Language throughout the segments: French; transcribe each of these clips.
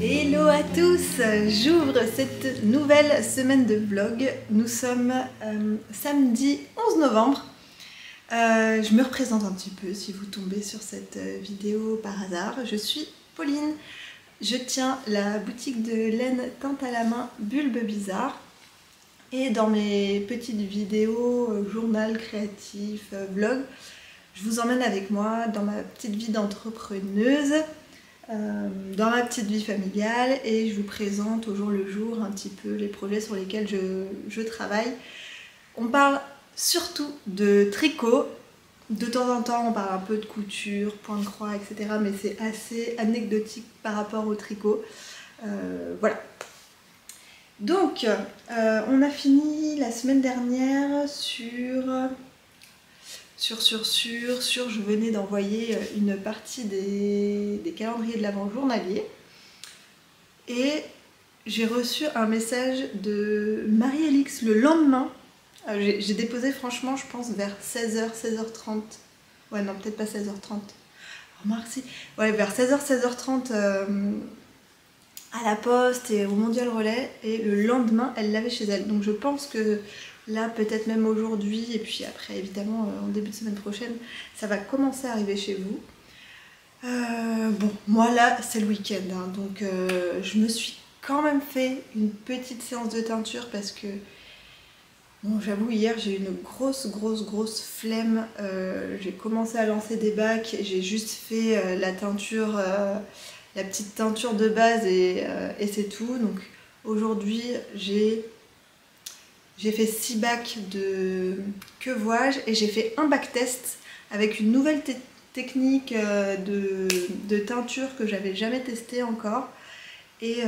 Hello à tous, j'ouvre cette nouvelle semaine de vlog. Nous sommes samedi 11 novembre. Je me représente un petit peu si vous tombez sur cette vidéo par hasard. Je suis Pauline, je tiens la boutique de laine teinte à la main Bulbe Bizarre. Et dans mes petites vidéos, journal créatif, vlog, je vous emmène avec moi dans ma petite vie d'entrepreneuse. Dans ma petite vie familiale et je vous présente au jour le jour un petit peu les projets sur lesquels je travaille. On parle surtout de tricot, de temps en temps on parle un peu de couture, point de croix, etc. mais c'est assez anecdotique par rapport au tricot. Voilà. Donc on a fini la semaine dernière je venais d'envoyer une partie des calendriers de l'Avent journalier et j'ai reçu un message de Marie-Alix le lendemain. J'ai déposé franchement je pense vers 16h, 16h30. Ouais non peut-être pas 16h30. Remarque si. Ouais vers 16h, 16h30 à la poste et au Mondial Relais et le lendemain elle l'avait chez elle. Donc je pense que là peut-être même aujourd'hui et puis après évidemment en début de semaine prochaine ça va commencer à arriver chez vous. Bon moi là c'est le week-end hein, donc je me suis quand même fait une petite séance de teinture parce que bon j'avoue hier j'ai eu une grosse flemme. J'ai commencé à lancer des bacs, j'ai juste fait la teinture, la petite teinture de base et c'est tout. Donc aujourd'hui j'ai fait 6 bacs de queuvage et j'ai fait un bac test avec une nouvelle technique de teinture que j'avais jamais testée encore. Et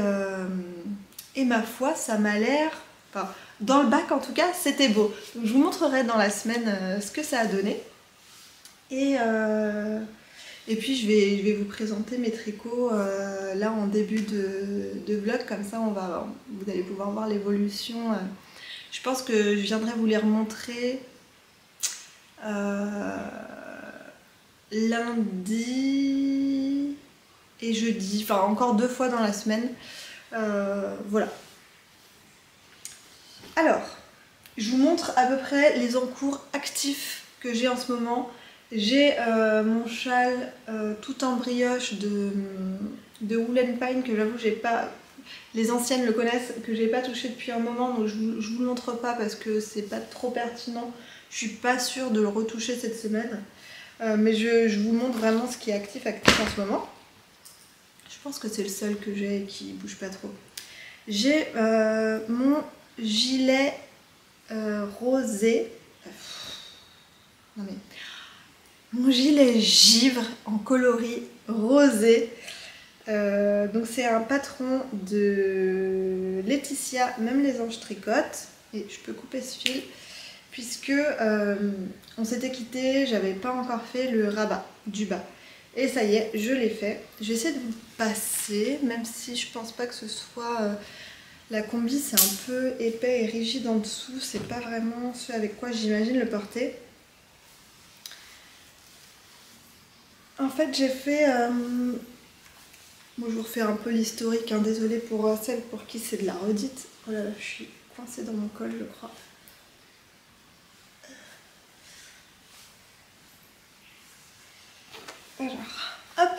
ma foi, ça m'a l'air... Enfin, dans le bac en tout cas, c'était beau. Donc, je vous montrerai dans la semaine ce que ça a donné. Et puis je vais vous présenter mes tricots là en début de vlog. Comme ça, vous allez pouvoir voir l'évolution. Je pense que je viendrai vous les remontrer lundi et jeudi, enfin encore 2 fois dans la semaine. Voilà. Alors, je vous montre à peu près les encours actifs que j'ai en ce moment. J'ai mon châle tout en brioche de Wool & Pine que j'avoue j'ai pas... Les anciennes le connaissent, que j'ai pas touché depuis un moment, donc je vous le montre pas parce que c'est pas trop pertinent. Je suis pas sûre de le retoucher cette semaine. Mais je vous montre vraiment ce qui est actif en ce moment. Je pense que c'est le seul que j'ai et qui bouge pas trop. J'ai mon gilet rosé. Non mais... Mon gilet givre en coloris rosé. Donc c'est un patron de Laetitia, même les anges tricotent. Et je peux couper ce fil puisque on s'était quitté, j'avais pas encore fait le rabat du bas. Et ça y est, je l'ai fait. J'essaie de vous passer, même si je pense pas que ce soit... la combi c'est un peu épais et rigide en dessous, c'est pas vraiment ce avec quoi j'imagine le porter. En fait j'ai fait... Bon, je vous refais un peu l'historique, hein. Désolée pour celles pour qui c'est de la redite. Oh là là, je suis coincée dans mon col, je crois. Alors, hop.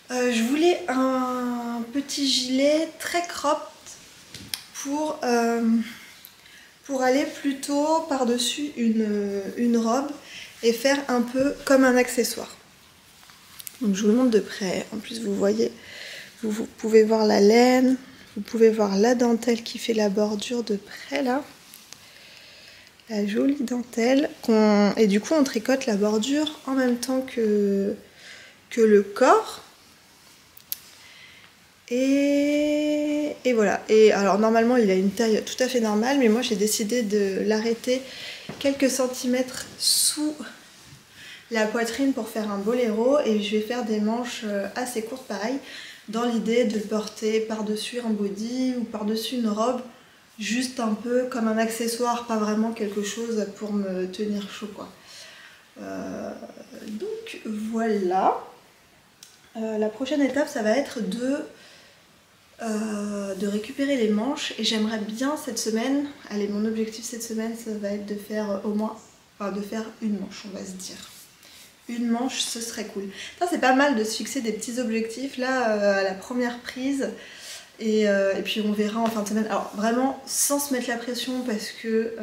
Je voulais un petit gilet très cropped pour aller plutôt par-dessus une robe et faire un peu comme un accessoire. Donc je vous le montre de près. En plus vous voyez, vous pouvez voir la laine, vous pouvez voir la dentelle qui fait la bordure de près là. La jolie dentelle. Et du coup on tricote la bordure en même temps que le corps. Et voilà. Et alors normalement il a une taille tout à fait normale, mais moi j'ai décidé de l'arrêter quelques centimètres sous la poitrine pour faire un boléro, et je vais faire des manches assez courtes pareil, dans l'idée de le porter par-dessus un body ou par-dessus une robe, juste un peu comme un accessoire, pas vraiment quelque chose pour me tenir chaud quoi. Donc voilà. La prochaine étape, ça va être de récupérer les manches, et j'aimerais bien cette semaine, allez, mon objectif cette semaine, ça va être de faire au moins, enfin de faire une manche, on va se dire. Une manche, ce serait cool. C'est pas mal de se fixer des petits objectifs là à la première prise, et puis on verra en fin de semaine. Alors vraiment sans se mettre la pression, parce que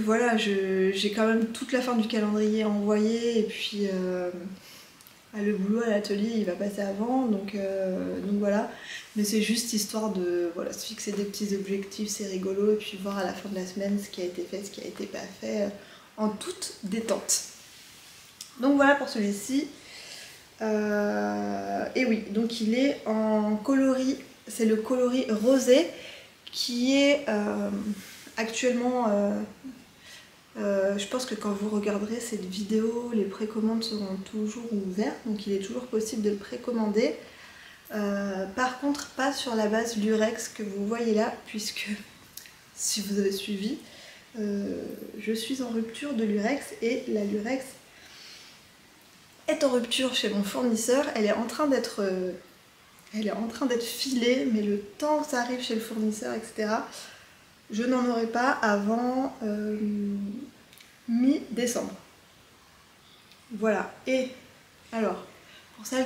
voilà, j'ai quand même toute la fin du calendrier envoyé, et puis le boulot à l'atelier il va passer avant, donc voilà. Mais c'est juste histoire de voilà, se fixer des petits objectifs, c'est rigolo, et puis voir à la fin de la semaine ce qui a été fait, ce qui a été pas fait, en toute détente. Donc voilà pour celui-ci. Et oui, donc il est en coloris, c'est le coloris rosé qui est actuellement, je pense que quand vous regarderez cette vidéo, les précommandes seront toujours ouvertes, donc il est toujours possible de le précommander. Par contre, pas sur la base lurex que vous voyez là, puisque si vous avez suivi, je suis en rupture de lurex, et la lurex est en rupture chez mon fournisseur. Elle est en train d'être filée, mais le temps que ça arrive chez le fournisseur, etc., je n'en aurai pas avant mi-décembre. Voilà. Et alors, pour ça,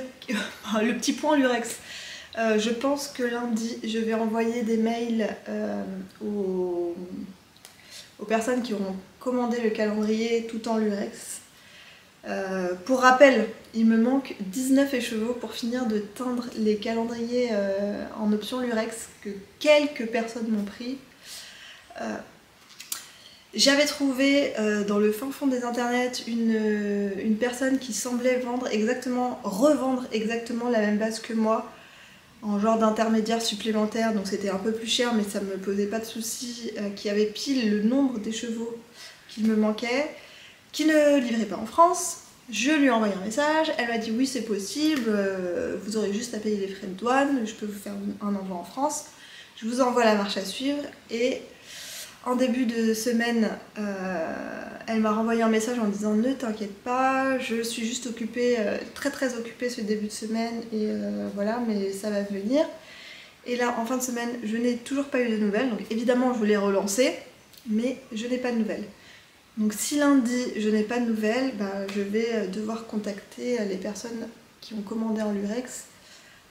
le petit point lurex. Je pense que lundi, je vais envoyer des mails aux personnes qui auront commandé le calendrier tout en lurex. Pour rappel, il me manque 19 écheveaux pour finir de teindre les calendriers en option lurex que quelques personnes m'ont pris. J'avais trouvé dans le fin fond des internets une personne qui semblait revendre exactement la même base que moi, en genre d'intermédiaire supplémentaire, donc c'était un peu plus cher, mais ça me posait pas de soucis, qui avait pile le nombre d'écheveaux qu'il me manquait, qui ne livrait pas en France. Je lui ai envoyé un message, elle m'a dit oui c'est possible, vous aurez juste à payer les frais de douane, je peux vous faire un envoi en France, je vous envoie la marche à suivre. Et en début de semaine, elle m'a renvoyé un message en disant ne t'inquiète pas, je suis juste occupée, très occupée ce début de semaine, et voilà, mais ça va venir. Et là en fin de semaine, je n'ai toujours pas eu de nouvelles, donc évidemment je voulais relancer, mais je n'ai pas de nouvelles. Donc si lundi je n'ai pas de nouvelles, je vais devoir contacter les personnes qui ont commandé en lurex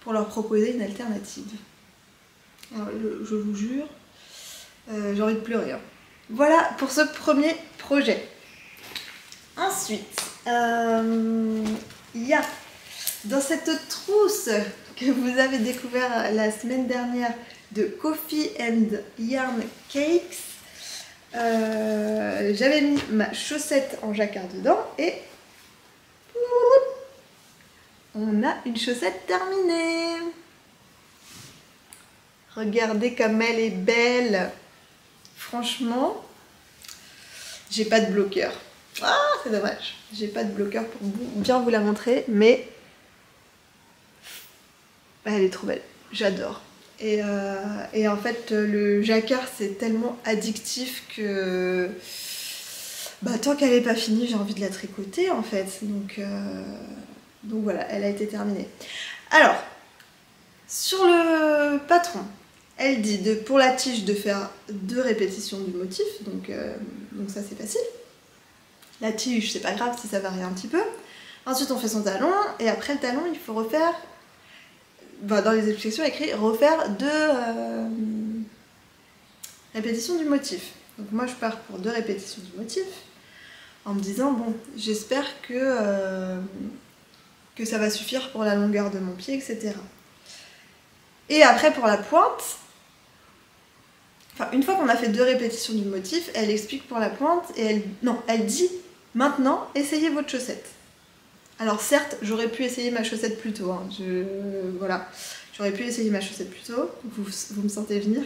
pour leur proposer une alternative. Alors je vous jure, j'ai envie de pleurer. Hein. Voilà pour ce premier projet. Ensuite, il y a dans cette trousse que vous avez découvert la semaine dernière de Coffee and Yarn Cakes, j'avais mis ma chaussette en jacquard dedans, et on a une chaussette terminée. Regardez comme elle est belle. Franchement, j'ai pas de bloqueur. Ah, c'est dommage. J'ai pas de bloqueur pour bien vous la montrer, mais elle est trop belle. J'adore. Et en fait, le jacquard, c'est tellement addictif que tant qu'elle n'est pas finie, j'ai envie de la tricoter en fait. Donc voilà, elle a été terminée. Alors, sur le patron, elle dit pour la tige de faire 2 répétitions du motif, donc ça c'est facile. La tige, c'est pas grave si ça varie un petit peu. Ensuite on fait son talon, et après le talon il faut refaire, dans les explications écrit refaire 2 répétitions du motif. Donc moi je pars pour 2 répétitions du motif, en me disant bon, j'espère que ça va suffire pour la longueur de mon pied, etc. Et après pour la pointe, une fois qu'on a fait 2 répétitions du motif, elle explique pour la pointe, et elle dit maintenant essayez votre chaussette. Alors certes, j'aurais pu essayer ma chaussette plus tôt, hein. Voilà, j'aurais pu essayer ma chaussette plus tôt, vous me sentez venir.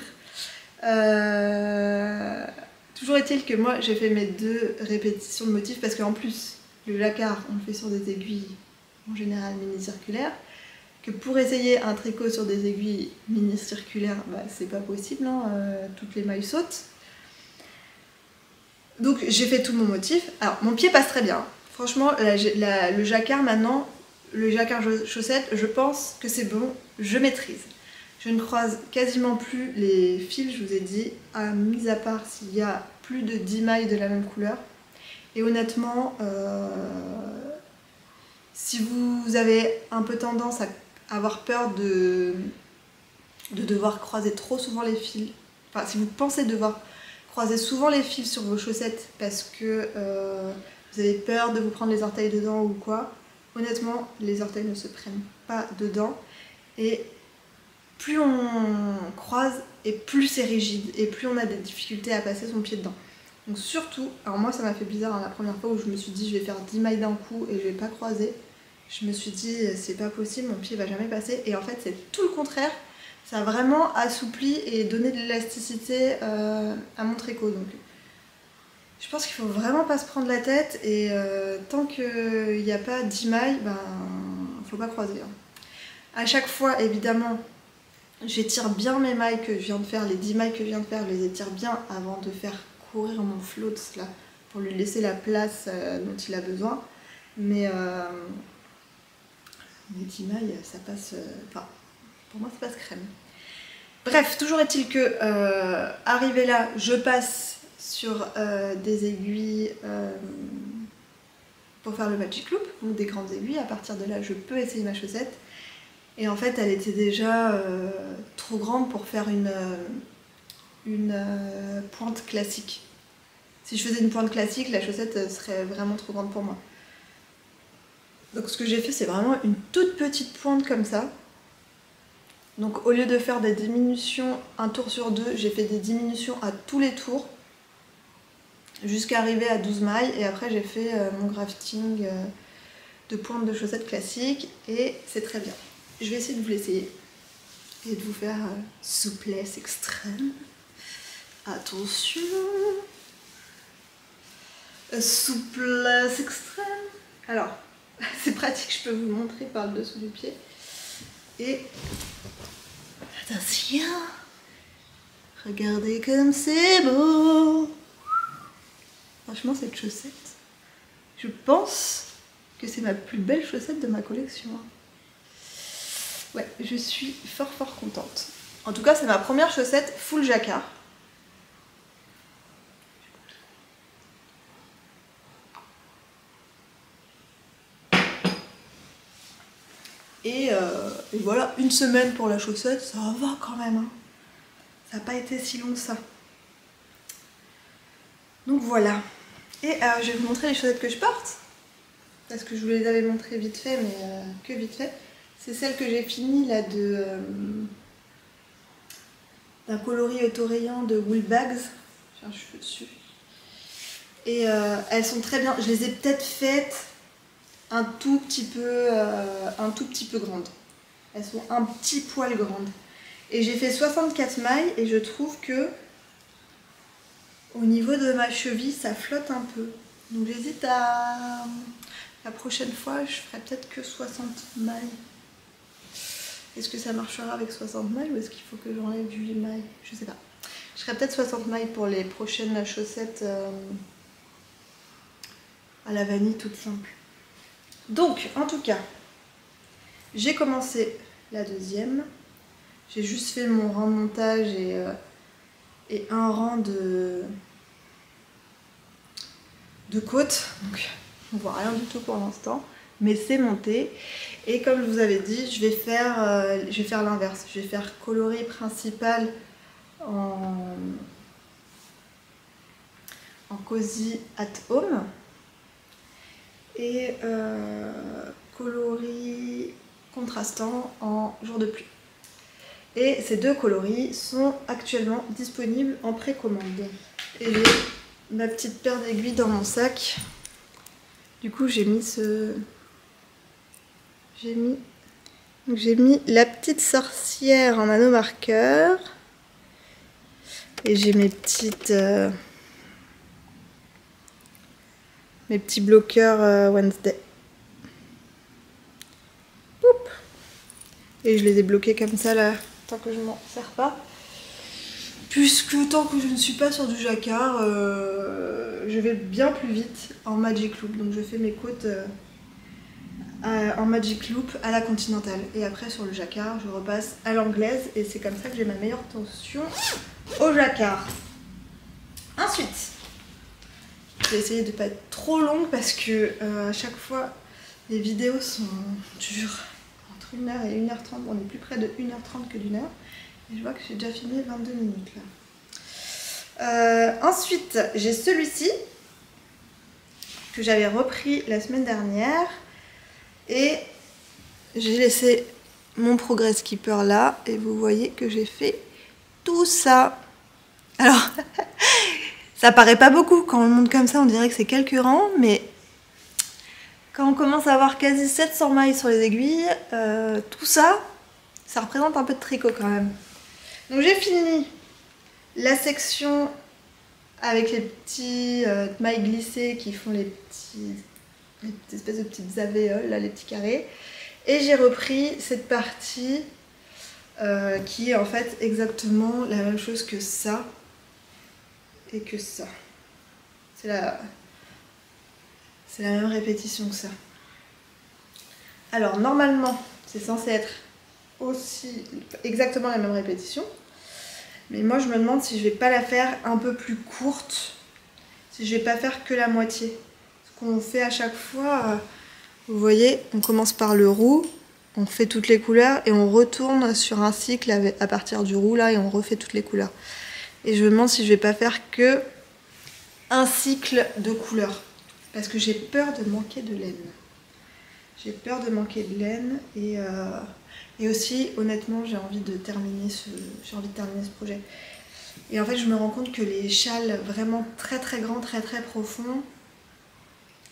Toujours est-il que moi j'ai fait mes 2 répétitions de motif, parce qu'en plus le jacquard on le fait sur des aiguilles en général mini-circulaires, que pour essayer un tricot sur des aiguilles mini-circulaires, c'est pas possible, hein, toutes les mailles sautent. Donc j'ai fait tout mon motif. Alors mon pied passe très bien, Franchement, le jacquard maintenant, le jacquard chaussette, je pense que c'est bon, je maîtrise. Je ne croise quasiment plus les fils, je vous ai dit, mis à part s'il y a plus de 10 mailles de la même couleur. Et honnêtement, si vous avez un peu tendance à avoir peur de devoir croiser trop souvent les fils, enfin si vous pensez devoir croiser souvent les fils sur vos chaussettes parce que vous avez peur de vous prendre les orteils dedans ou quoi, honnêtement, les orteils ne se prennent pas dedans. Et plus on croise et plus c'est rigide et plus on a des difficultés à passer son pied dedans. Donc surtout, alors moi ça m'a fait bizarre hein, la première fois où je me suis dit je vais faire 10 mailles d'un coup et je vais pas croiser. Je me suis dit c'est pas possible, mon pied va jamais passer. Et en fait c'est tout le contraire. Ça a vraiment assoupli et donné de l'élasticité à mon tricot. Donc je pense qu'il faut vraiment pas se prendre la tête et tant qu'il n'y a pas 10 mailles, ben faut pas croiser. Hein. À chaque fois évidemment j'étire bien mes mailles que je viens de faire, les 10 mailles que je viens de faire, je les étire bien avant de faire courir mon float là, pour lui laisser la place dont il a besoin. Mais les 10 mailles, ça passe... Enfin, pour moi, ça passe crème. Bref, toujours est-il que, arrivé là, je passe sur des aiguilles pour faire le magic loop, ou des grandes aiguilles. À partir de là, je peux essayer ma chaussette. Et en fait, elle était déjà trop grande pour faire une pointe classique. Si je faisais une pointe classique, la chaussette serait vraiment trop grande pour moi. Donc ce que j'ai fait, c'est vraiment une toute petite pointe comme ça. Donc au lieu de faire des diminutions un tour sur deux, j'ai fait des diminutions à tous les tours jusqu'à arriver à 12 mailles. Et après j'ai fait mon grafting de pointe de chaussette classique et c'est très bien. Je vais essayer de vous l'essayer et de vous faire souplesse extrême. Attention, souplesse extrême. Alors, c'est pratique, je peux vous montrer par le dessous du pied. Et attention, regardez comme c'est beau. Franchement, cette chaussette, je pense que c'est ma plus belle chaussette de ma collection. Ouais, je suis fort contente. En tout cas, c'est ma première chaussette full jacquard. Et voilà, une semaine pour la chaussette, ça va quand même. Hein. Ça n'a pas été si long que ça. Donc voilà. Et je vais vous montrer les chaussettes que je porte. Parce que je vous les avais montrées vite fait, mais que vite fait. C'est celle que j'ai finie là d'un coloris autorayant de Woolbags. J'ai un cheveu dessus. Et elles sont très bien. Je les ai peut-être faites un tout petit peu grandes. Elles sont un petit poil grandes. Et j'ai fait 64 mailles et je trouve que au niveau de ma cheville, ça flotte un peu. Donc j'hésite à... La prochaine fois, je ferai peut-être que 60 mailles. Est-ce que ça marchera avec 60 mailles ou est-ce qu'il faut que j'enlève 8 mailles? Je sais pas. Je ferai peut-être 60 mailles pour les prochaines chaussettes à la vanille toute simple. Donc, en tout cas, j'ai commencé la deuxième. J'ai juste fait mon rang de montage et un rang de côte. Donc, on voit rien du tout pour l'instant. Mais c'est monté. Et comme je vous avais dit, je vais faire l'inverse. Je vais faire coloris principal en Cozy at Home. Et coloris contrastant en jour de pluie. Et ces deux coloris sont actuellement disponibles en précommande. Et j'ai ma petite paire d'aiguilles dans mon sac. Du coup j'ai mis j'ai mis la petite sorcière en anneau marqueur. Et j'ai mes petits bloqueurs Wednesday. Oup. Et je les ai bloqués comme ça là, tant que je m'en sers pas. puisque tant que je ne suis pas sur du jacquard, je vais bien plus vite en Magic Loop. Donc je fais mes côtes en Magic Loop à la continentale. Et après sur le jacquard, je repasse à l'anglaise et c'est comme ça que j'ai ma meilleure tension au jacquard. Ensuite, j'ai essayé de ne pas être trop longue parce que à chaque fois les vidéos durent entre 1h et 1h30. On est plus près de 1h30 que d'1h. Et je vois que j'ai déjà filmé 22 minutes là. Ensuite, j'ai celui-ci que j'avais repris la semaine dernière. Et j'ai laissé mon Progress Keeper là. Et vous voyez que j'ai fait tout ça. Alors, ça paraît pas beaucoup. Quand on le monte comme ça, on dirait que c'est quelques rangs. Mais quand on commence à avoir quasi 700 mailles sur les aiguilles, tout ça, ça représente un peu de tricot quand même. Donc j'ai fini la section avec les petits mailles glissées qui font les petites espèces de petites alvéoles, là, les petits carrés. Et j'ai repris cette partie qui est en fait exactement la même chose que ça et que ça. C'est la même répétition que ça. Alors normalement, c'est censé être aussi exactement la même répétition. Mais moi je me demande si je vais pas la faire un peu plus courte, si je vais pas faire que la moitié. Ce qu'on fait à chaque fois, vous voyez, on commence par le roux, on fait toutes les couleurs et on retourne sur un cycle à partir du roux là et on refait toutes les couleurs. Et je me demande si je vais pas faire que un cycle de couleurs parce que j'ai peur de manquer de laine. J'ai peur de manquer de laine et aussi, honnêtement, j'ai envie de terminer ce projet. Et en fait, je me rends compte que les châles vraiment très très grands, très très profonds,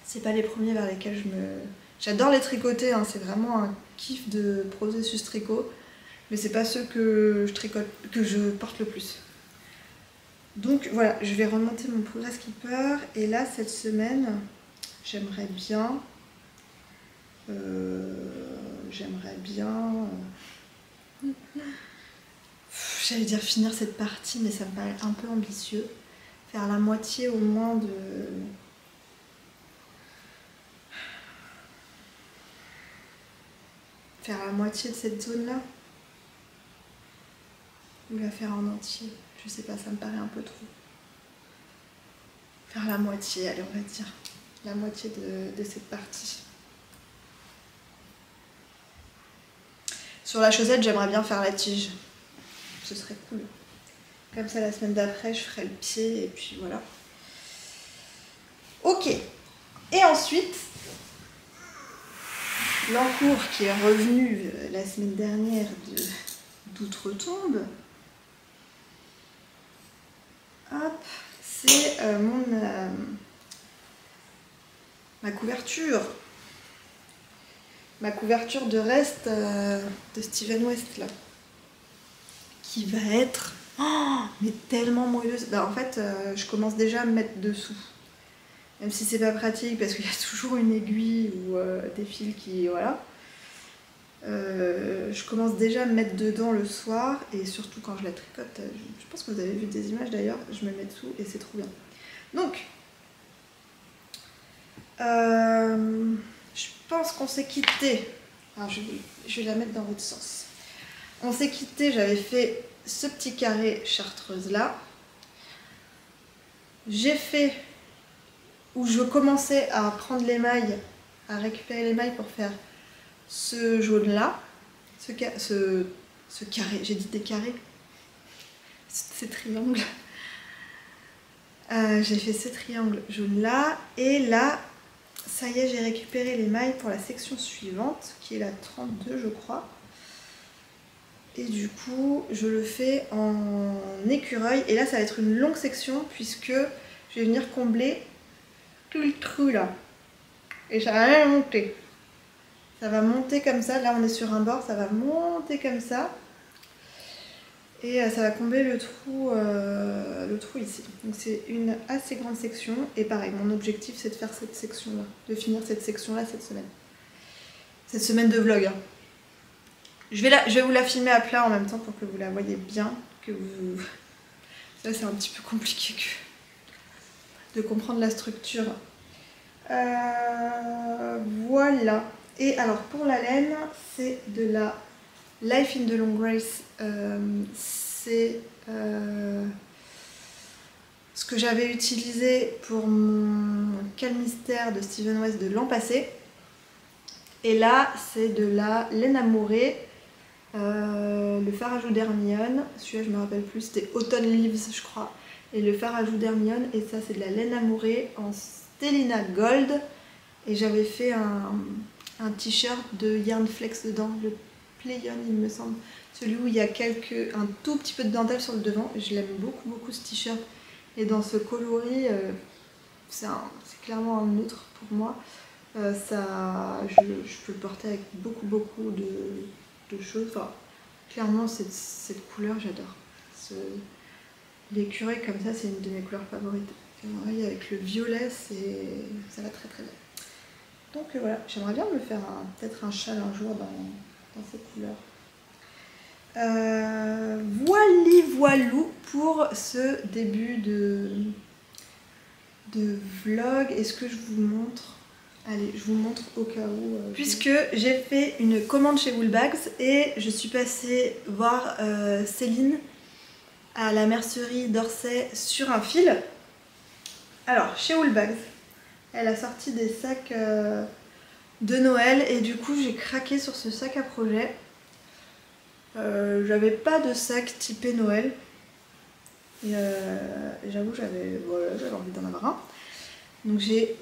c'est pas les premiers vers lesquels j'adore les tricoter, hein, c'est vraiment un kiff de processus tricot, mais c'est pas ceux que je porte le plus. Donc voilà, je vais remonter mon Progress Keeper et là, cette semaine, j'aimerais bien... j'allais dire finir cette partie, mais ça me paraît un peu ambitieux. Faire la moitié au moins de... Faire la moitié de cette zone-là. Ou la faire en entier. Je sais pas, ça me paraît un peu trop. Faire la moitié, allez, on va dire. La moitié de cette partie. Sur la chaussette, j'aimerais bien faire la tige. Ce serait cool. Comme ça, la semaine d'après, je ferai le pied et puis voilà. Ok. Et ensuite, l'encours qui est revenu la semaine dernière d'outre-tombe. Hop, c'est ma couverture. Ma couverture de reste de Steven West là. Qui va être mais tellement moelleuse. Ben, en fait, je commence déjà à me mettre dessous. Même si c'est pas pratique parce qu'il y a toujours une aiguille ou des fils qui... Voilà. Je commence déjà à me mettre dedans le soir et surtout quand je la tricote. Je pense que vous avez vu des images d'ailleurs. Je me mets dessous et c'est trop bien. Donc, je pense qu'on s'est quitté. Alors, je vais la mettre dans votre sens. On s'est quitté, j'avais fait ce petit carré chartreuse là. J'ai fait où je commençais à prendre les mailles, à récupérer les mailles pour faire ce jaune là, ce carré, j'ai dit des carrés, ces triangles. J'ai fait ce triangle jaune là et là, ça y est, j'ai récupéré les mailles pour la section suivante qui est la 32 je crois. Et du coup, je le fais en écureuil. Et là, ça va être une longue section puisque je vais venir combler tout le trou là. Et ça va monter. Ça va monter comme ça. Là, on est sur un bord. Ça va monter comme ça. Et ça va combler le trou ici. Donc c'est une assez grande section. Et pareil, mon objectif, c'est de faire cette section-là. De finir cette section-là cette semaine. Cette semaine de vlog. Hein. Je vais vous la filmer à plat en même temps pour que vous la voyez bien, que vous Là c'est un petit peu compliqué de comprendre la structure. Voilà. Et alors pour la laine, c'est de la Life in the Long Grace. C'est ce que j'avais utilisé pour mon Quel mystère de Steven West de l'an passé. Et là, c'est de la laine amourée, le Farajou d'Hermione. Celui-là, je me rappelle plus, c'était Autumn Leaves, je crois. Et le Farajou d'Hermione. Et ça, c'est de la laine amourée en Stellina Gold. Et j'avais fait un t-shirt de Yarn Flex dedans, le Playon, il me semble. Celui où il y a un tout petit peu de dentelle sur le devant. Je l'aime beaucoup, beaucoup ce t-shirt. Et dans ce coloris, c'est clairement un autre pour moi. Je peux le porter avec beaucoup, beaucoup de choses. Enfin, clairement, cette couleur, j'adore. L'écureuil comme ça, c'est une de mes couleurs favorites. Et voyez, avec le violet, ça va très très bien. Donc voilà, j'aimerais bien me faire peut-être un châle un jour dans cette couleur. Voilou pour ce début de vlog. Est-ce que je vous montre? Allez, je vous montre au cas où. Puisque j'ai fait une commande chez Woolbags et je suis passée voir Céline à la mercerie d'Orsay sur un fil. Alors, chez Woolbags, elle a sorti des sacs de Noël et du coup j'ai craqué sur ce sac à projet. J'avais pas de sac typé Noël et j'avoue j'avais envie d'en avoir un. Donc j'ai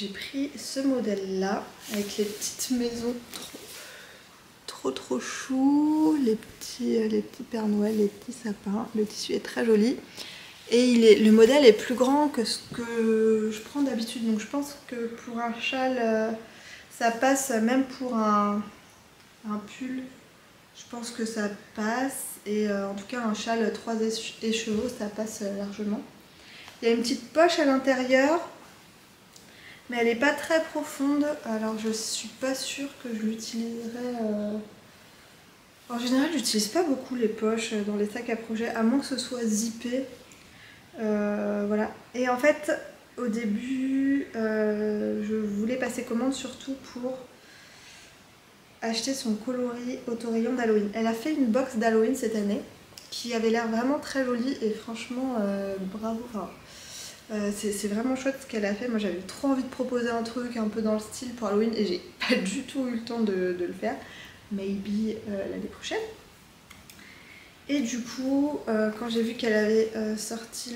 pris ce modèle là avec les petites maisons trop chou, les petits Pères Noël, les petits sapins. Le tissu est très joli et le modèle est plus grand que ce que je prends d'habitude, donc je pense que pour un châle ça passe, même pour un pull je pense que ça passe, et en tout cas un châle 3 écheveaux ça passe largement. Il y a une petite poche à l'intérieur mais elle n'est pas très profonde, alors je suis pas sûre que je l'utiliserai. En général j'utilise pas beaucoup les poches dans les sacs à projet à moins que ce soit zippé. Voilà. Et en fait au début je voulais passer commande surtout pour acheter son coloris autorayon d'Halloween. Elle a fait une box d'Halloween cette année qui avait l'air vraiment très jolie et franchement bravo. Enfin, c'est vraiment chouette ce qu'elle a fait. Moi j'avais trop envie de proposer un truc un peu dans le style pour Halloween et j'ai pas du tout eu le temps de le faire. Maybe l'année prochaine. Et du coup quand j'ai vu qu'elle avait sorti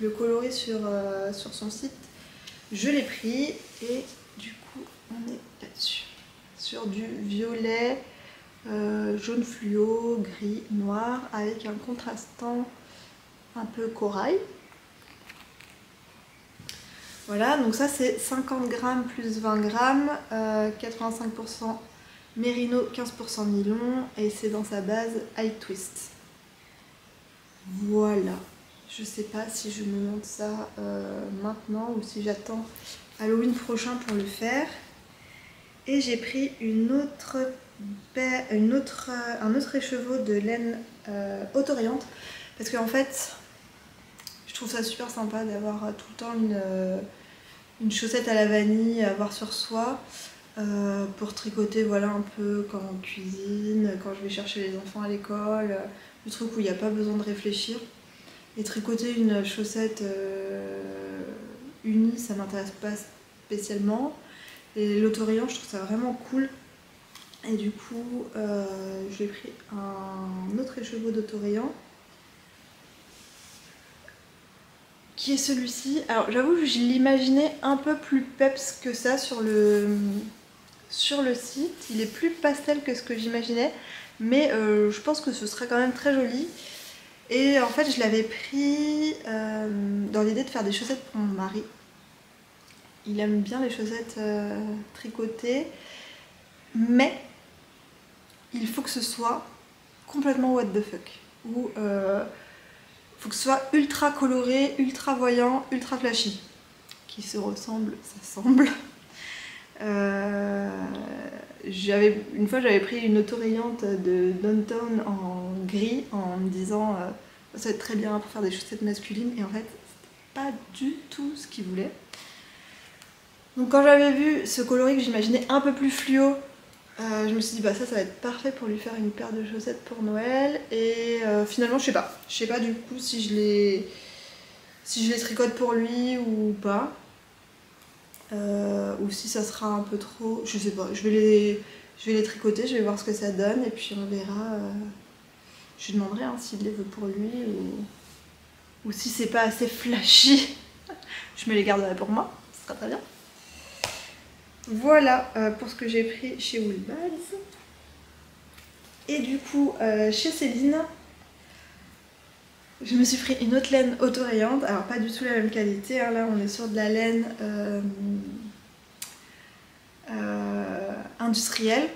le coloris sur son site, je l'ai pris et du coup on est là-dessus. Sur du violet, jaune fluo, gris, noir, avec un contrastant un peu corail. Voilà, donc ça c'est 50 grammes plus 20 grammes, 85% mérino, 15% nylon, et c'est dans sa base high twist. Voilà, je sais pas si je me montre ça maintenant ou si j'attends Halloween prochain pour le faire. Et j'ai pris un autre écheveau de laine autoréante parce qu'en fait je trouve ça super sympa d'avoir tout le temps une chaussette à la vanille à avoir sur soi pour tricoter, voilà, un peu quand on cuisine, quand je vais chercher les enfants à l'école, le truc où il n'y a pas besoin de réfléchir. Et tricoter une chaussette unie, ça m'intéresse pas spécialement. Et l'autorayon, je trouve ça vraiment cool. Et du coup, j'ai pris un autre écheveau d'autorayon qui est celui-ci. Alors j'avoue que je l'imaginais un peu plus peps que ça sur le site. Il est plus pastel que ce que j'imaginais, mais je pense que ce serait quand même très joli. Et en fait je l'avais pris dans l'idée de faire des chaussettes pour mon mari. Il aime bien les chaussettes tricotées, mais il faut que ce soit complètement what the fuck. Ou faut que ce soit ultra coloré, ultra voyant, ultra flashy. Qui se ressemble, ça semble. Une fois j'avais pris une autorayante de Downtown en gris en me disant ça va être très bien pour faire des chaussettes masculines, et en fait c'était pas du tout ce qu'il voulait. Donc quand j'avais vu ce coloris que j'imaginais un peu plus fluo, je me suis dit bah ça va être parfait pour lui faire une paire de chaussettes pour Noël, et finalement je sais pas du coup si je les tricote pour lui ou pas, ou si ça sera un peu trop, je sais pas, je vais les tricoter, je vais voir ce que ça donne, et puis on verra. Je lui demanderai s'il les veut pour lui, ou si c'est pas assez flashy, je me les garderai pour moi, ce sera très bien. Voilà pour ce que j'ai pris chez Woolbags. Et du coup, chez Céline, je me suis pris une autre laine autorayante. Alors pas du tout la même qualité, hein. Là on est sur de la laine industrielle,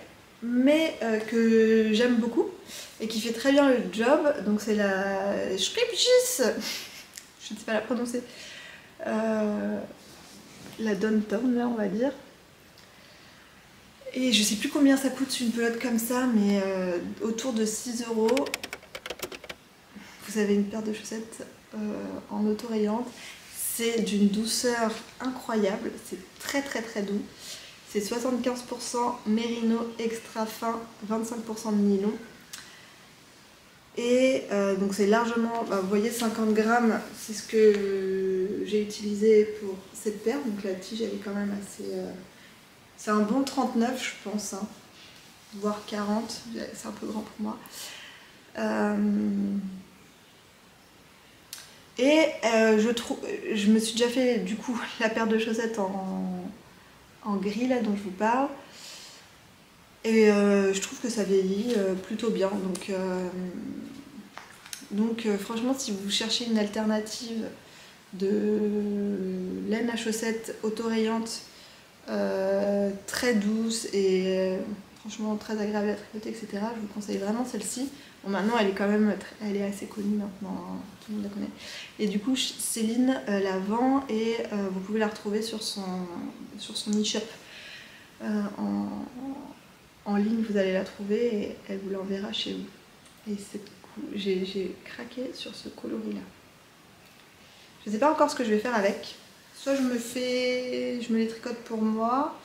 mais que j'aime beaucoup et qui fait très bien le job. Donc c'est la Stripgis, je ne sais pas la prononcer, la Downtown là on va dire. Et je sais plus combien ça coûte une pelote comme ça, mais autour de 6 €. Vous avez une paire de chaussettes en autorayante. C'est d'une douceur incroyable, c'est très très très doux. C'est 75% mérino extra fin, 25% de nylon. Et donc c'est largement, vous voyez 50 grammes, c'est ce que j'ai utilisé pour cette paire. Donc la tige elle est quand même assez... c'est un bon 39 je pense, hein, voire 40, c'est un peu grand pour moi. Et je me suis déjà fait du coup la paire de chaussettes en gris là dont je vous parle. Et je trouve que ça vieillit plutôt bien. Donc franchement si vous cherchez une alternative de laine à chaussettes autorayante, très douce et franchement très agréable à tricoter, etc., je vous conseille vraiment celle-ci. Bon, maintenant elle est quand même elle est assez connue maintenant, hein, tout le monde la connaît. Et du coup Céline la vend, et vous pouvez la retrouver sur son e-shop. En ligne vous allez la trouver et elle vous l'enverra chez vous. Et c'est cool, j'ai craqué sur ce coloris là. Je ne sais pas encore ce que je vais faire avec. Soit je me les tricote pour moi,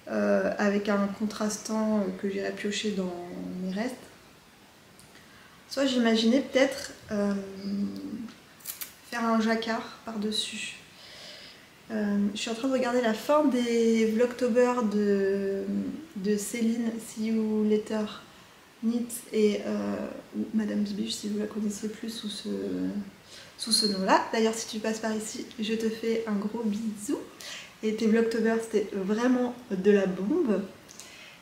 avec un contrastant que j'irai piocher dans mes restes. Soit j'imaginais peut-être faire un jacquard par-dessus. Je suis en train de regarder la fin des Vlogtober de Céline, See You Later Knit, et Madame Bibiche, si vous la connaissez plus sous ce nom-là. D'ailleurs, si tu passes par ici, je te fais un gros bisou. Et tes Vlogtober, c'était vraiment de la bombe.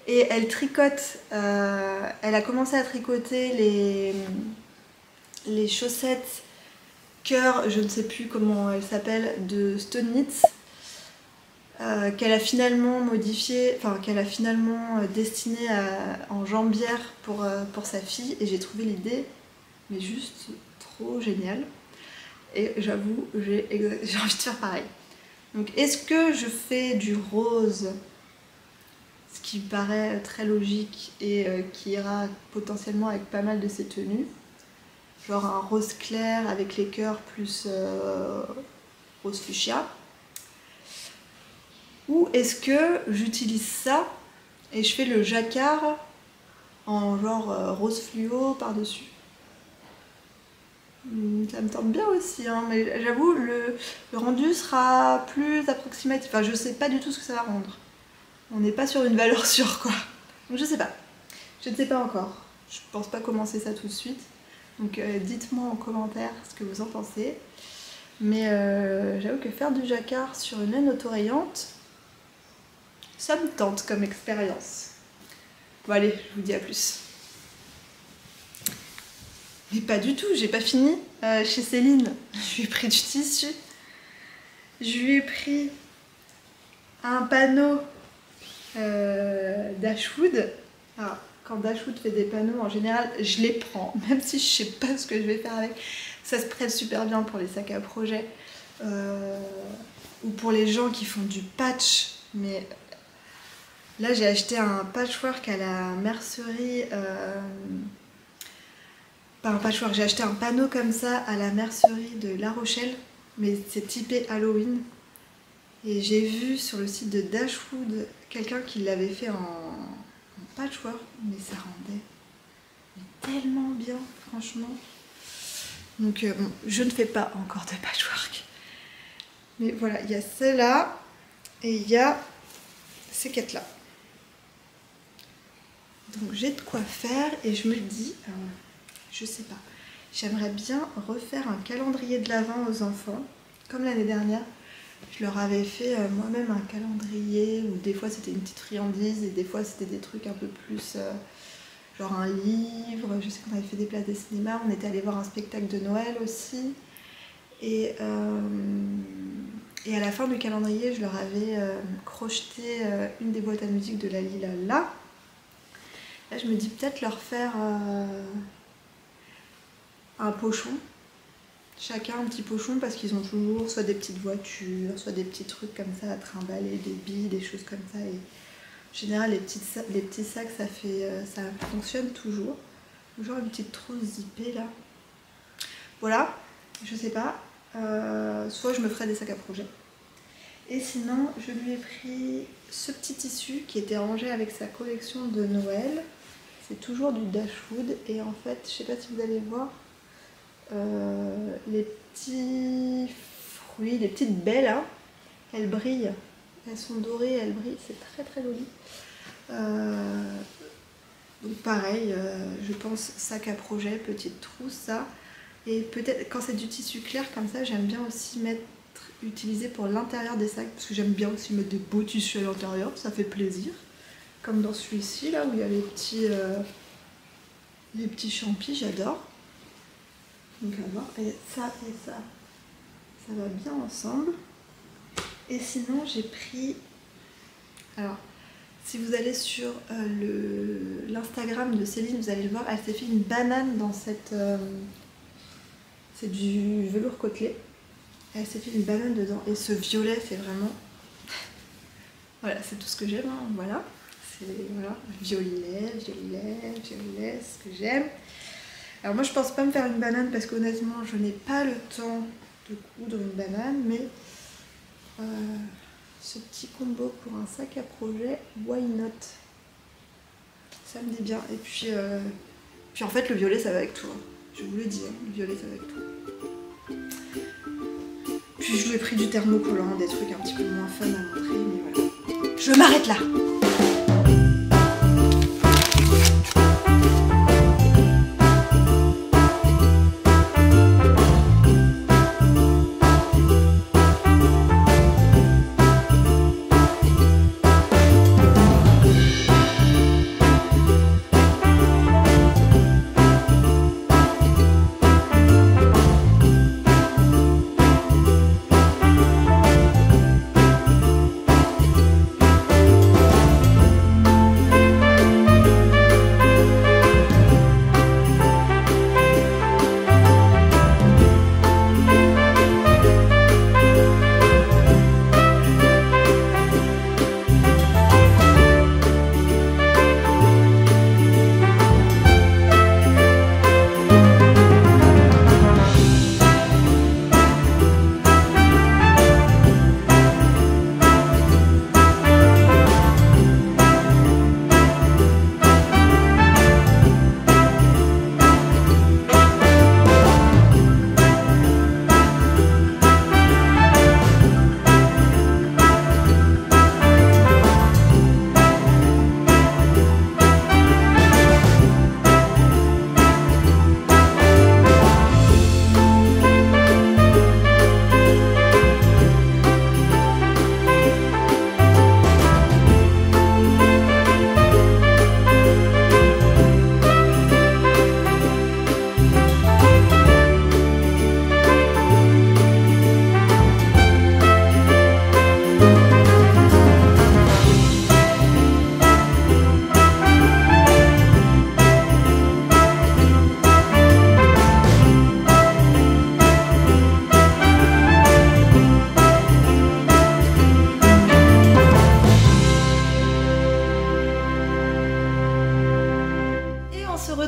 Et elle tricote, elle a commencé à tricoter les chaussettes cœur, je ne sais plus comment elle s'appelle, de Stone Knits, qu'elle a finalement modifié, enfin qu'elle a finalement destiné en jambière pour sa fille. Et j'ai trouvé l'idée mais juste trop géniale. Et j'avoue, j'ai envie de faire pareil. Donc est-ce que je fais du rose, ce qui me paraît très logique et qui ira potentiellement avec pas mal de ces tenues, genre un rose clair avec les cœurs plus rose fuchsia, ou est-ce que j'utilise ça et je fais le jacquard en genre rose fluo par-dessus? Ça me tente bien aussi, hein, mais j'avoue le rendu sera plus approximatif. Enfin, je sais pas du tout ce que ça va rendre. On n'est pas sur une valeur sûre, quoi. Donc je sais pas. Je ne sais pas encore. Je pense pas commencer ça tout de suite. Donc dites-moi en commentaire ce que vous en pensez. Mais j'avoue que faire du jacquard sur une laine autorayante, ça me tente comme expérience. Bon allez, je vous dis à plus. Mais pas du tout, j'ai pas fini. Chez Céline, je lui ai pris du tissu. Je lui ai pris un panneau Dashwood. Alors, quand Dashwood fait des panneaux, en général, je les prends, même si je sais pas ce que je vais faire avec. Ça se prête super bien pour les sacs à projet, ou pour les gens qui font du patch. Mais là, j'ai acheté un patchwork à la mercerie pas un patchwork, j'ai acheté un panneau comme ça à la mercerie de La Rochelle, mais c'est typé Halloween. Et j'ai vu sur le site de Dashwood quelqu'un qui l'avait fait en patchwork, mais ça rendait tellement bien, franchement. Donc bon, je ne fais pas encore de patchwork. Mais voilà, il y a celle-là et il y a ces quêtes-là. Donc j'ai de quoi faire et je me dis, je sais pas, j'aimerais bien refaire un calendrier de l'Avent aux enfants, comme l'année dernière. Je leur avais fait moi-même un calendrier où des fois c'était une petite friandise et des fois c'était des trucs un peu plus genre un livre. Je sais qu'on avait fait des places de cinéma, on était allé voir un spectacle de Noël aussi. Et à la fin du calendrier, je leur avais crocheté une des boîtes à musique de la Lila là. Là, je me dis peut-être leur faire un pochon. Chacun un petit pochon parce qu'ils ont toujours soit des petites voitures, soit des petits trucs comme ça à trimballer, des billes, des choses comme ça. Et en général, les petits sacs, ça fonctionne toujours. Genre une petite trousse zippée là. Voilà, je sais pas. Soit je me ferai des sacs à projet. Et sinon, je lui ai pris ce petit tissu qui était rangé avec sa collection de Noël. C'est toujours du Dashwood. Et en fait, je sais pas si vous allez voir, les petits fruits, les petites baies là, elles brillent. Elles sont dorées, elles brillent. C'est très très joli. Donc pareil, je pense sac à projet, petite trousse, ça. Et peut-être quand c'est du tissu clair comme ça, j'aime bien aussi utiliser pour l'intérieur des sacs, parce que j'aime bien aussi mettre des beaux tissus à l'intérieur, ça fait plaisir. Comme dans celui-ci là où il y a les petits champis, j'adore. Donc on va voir, et ça va bien ensemble. Et sinon j'ai pris, alors si vous allez sur l'Instagram de Céline, vous allez le voir, elle s'est fait une banane dans cette... c'est du velours côtelé. Elle s'est fait une banane dedans. Et ce violet, c'est vraiment... voilà, c'est tout ce que j'aime, hein, voilà. C'est voilà, violet, c'est ce que j'aime. Alors moi, je pense pas me faire une banane parce qu'honnêtement, je n'ai pas le temps de coudre une banane, mais... ce petit combo pour un sac à projet, why not? Ça me dit bien. Et puis en fait le violet ça va avec tout, hein. Je vous le dis, hein, le violet ça va avec tout. Puis je lui ai pris du thermocollant, des trucs un petit peu moins fun à montrer, mais voilà. Je m'arrête là.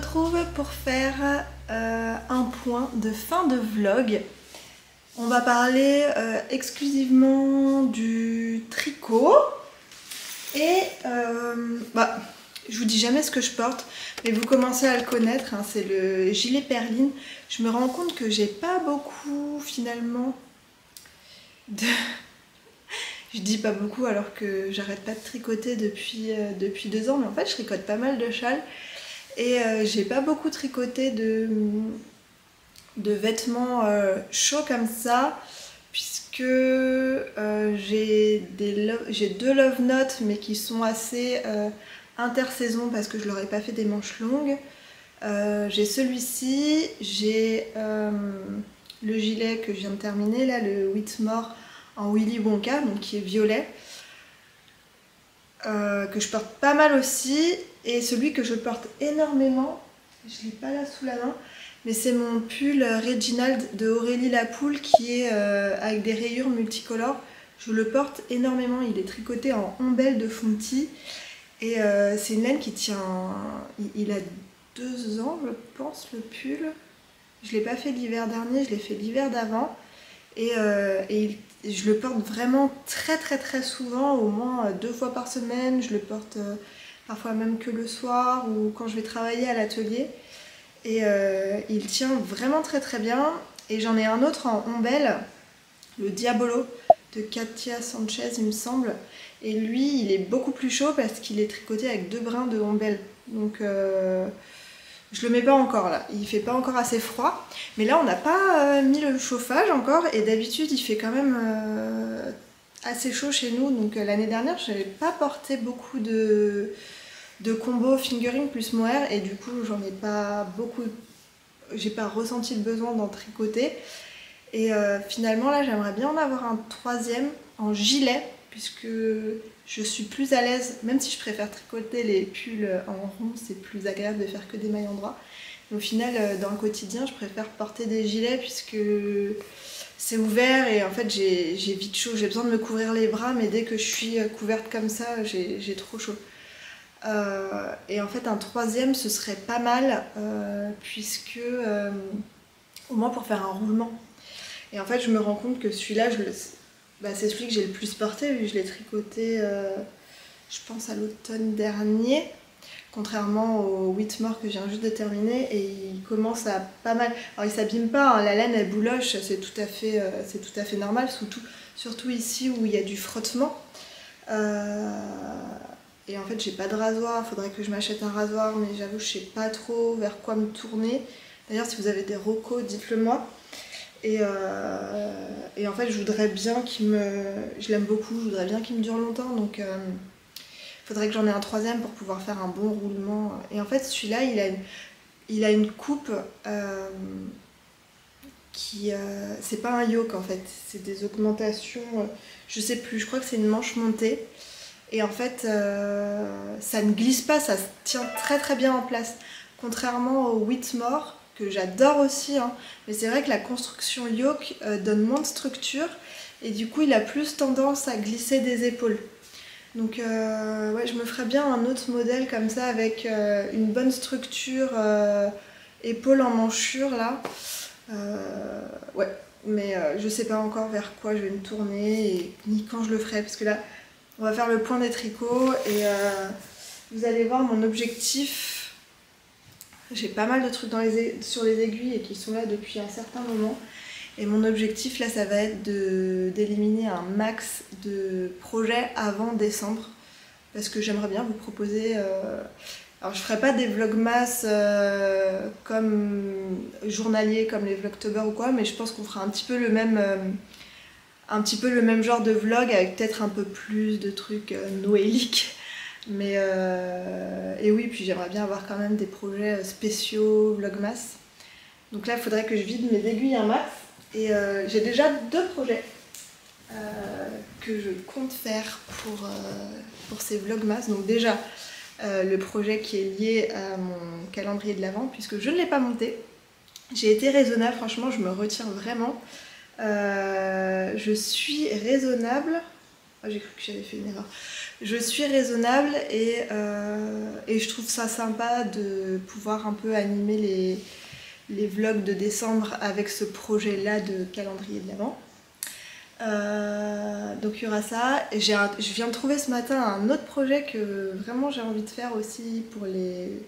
retrouve pour faire un point de fin de vlog. On va parler exclusivement du tricot et je vous dis jamais ce que je porte, mais vous commencez à le connaître, hein, c'est le gilet perline. Je me rends compte que j'ai pas beaucoup finalement de... Je dis pas beaucoup alors que j'arrête pas de tricoter depuis 2 ans, mais en fait je tricote pas mal de châles et j'ai pas beaucoup tricoté de vêtements chauds comme ça, puisque j'ai 2 love notes mais qui sont assez intersaison parce que je leur ai pas fait des manches longues. J'ai celui-ci, j'ai le gilet que je viens de terminer là, le Whitmore en Willy Wonka, donc qui est violet, que je porte pas mal aussi, et celui que je porte énormément, je l'ai pas là sous la main, mais c'est mon pull Reginald de Aurélie Lapoule qui est avec des rayures multicolores. Je le porte énormément, il est tricoté en ombelle de Fonty et c'est une laine qui tient, il a 2 ans je pense le pull. Je l'ai pas fait l'hiver dernier, je l'ai fait l'hiver d'avant et je le porte vraiment très souvent, au moins 2 fois par semaine. Je le porte parfois même que le soir ou quand je vais travailler à l'atelier. Et il tient vraiment très bien. Et j'en ai un autre en ombelle, le Diabolo de Katia Sanchez il me semble. Et lui il est beaucoup plus chaud parce qu'il est tricoté avec 2 brins de ombelle. Donc je le mets pas encore là, il fait pas encore assez froid. Mais là on n'a pas mis le chauffage encore et d'habitude il fait quand même assez chaud chez nous. Donc l'année dernière je n'avais pas porté beaucoup de combos fingering plus mohair et du coup j'en ai pas beaucoup, j'ai pas ressenti le besoin d'en tricoter. Et finalement là j'aimerais bien en avoir un 3e en gilet, puisque je suis plus à l'aise, même si je préfère tricoter les pulls en rond, c'est plus agréable de faire que des mailles endroits. Au final, dans le quotidien, je préfère porter des gilets puisque c'est ouvert et en fait j'ai vite chaud. J'ai besoin de me couvrir les bras, mais dès que je suis couverte comme ça, j'ai trop chaud. Et en fait, un 3e, ce serait pas mal, puisque au moins pour faire un roulement. Et en fait, je me rends compte que celui-là, c'est celui que j'ai le plus porté, vu que je l'ai tricoté, je pense, à l'automne dernier, contrairement au Whitmore que je viens juste de terminer, et il commence à pas mal... Alors il s'abîme pas, hein, la laine elle bouloche, c'est tout à fait normal, surtout ici où il y a du frottement. Et en fait j'ai pas de rasoir, il faudrait que je m'achète un rasoir, mais j'avoue je sais pas trop vers quoi me tourner. D'ailleurs si vous avez des recos, dites-le moi. Et en fait je voudrais bien je l'aime beaucoup, je voudrais bien qu'il me dure longtemps, donc il faudrait que j'en ai un 3e pour pouvoir faire un bon roulement. Et en fait celui-là il a une coupe c'est pas un yoke en fait, c'est des augmentations, je sais plus, je crois que c'est une manche montée. Et en fait ça ne glisse pas, ça se tient très bien en place, contrairement au Whitmore que j'adore aussi, hein. Mais c'est vrai que la construction yoke donne moins de structure et du coup il a plus tendance à glisser des épaules. Donc ouais, je me ferais bien un autre modèle comme ça avec une bonne structure, épaules en manchure là. Ouais, mais je sais pas encore vers quoi je vais me tourner et ni quand je le ferai, parce que là on va faire le point des tricots et vous allez voir mon objectif. J'ai pas mal de trucs sur les aiguilles et qui sont là depuis un certain moment. Et mon objectif là, ça va être d'éliminer un max de projets avant décembre. Parce que j'aimerais bien vous proposer... Alors je ferai pas des vlogmas comme journaliers, comme les vlogtober ou quoi, mais je pense qu'on fera un petit peu le même genre de vlog avec peut-être un peu plus de trucs noéliques. Mais et oui, puis j'aimerais bien avoir quand même des projets spéciaux vlogmas. Donc là il faudrait que je vide mes aiguilles un max. Et j'ai déjà 2 projets que je compte faire pour ces vlogmas. Donc déjà le projet qui est lié à mon calendrier de l'Avent, puisque je ne l'ai pas monté. J'ai été raisonnable, franchement je me retire vraiment. Je suis raisonnable. Oh, j'ai cru que j'avais fait une erreur. Je suis raisonnable et je trouve ça sympa de pouvoir un peu animer les vlogs de décembre avec ce projet-là de calendrier de l'Avent. Donc il y aura ça. Et je viens de trouver ce matin un autre projet que vraiment j'ai envie de faire aussi pour les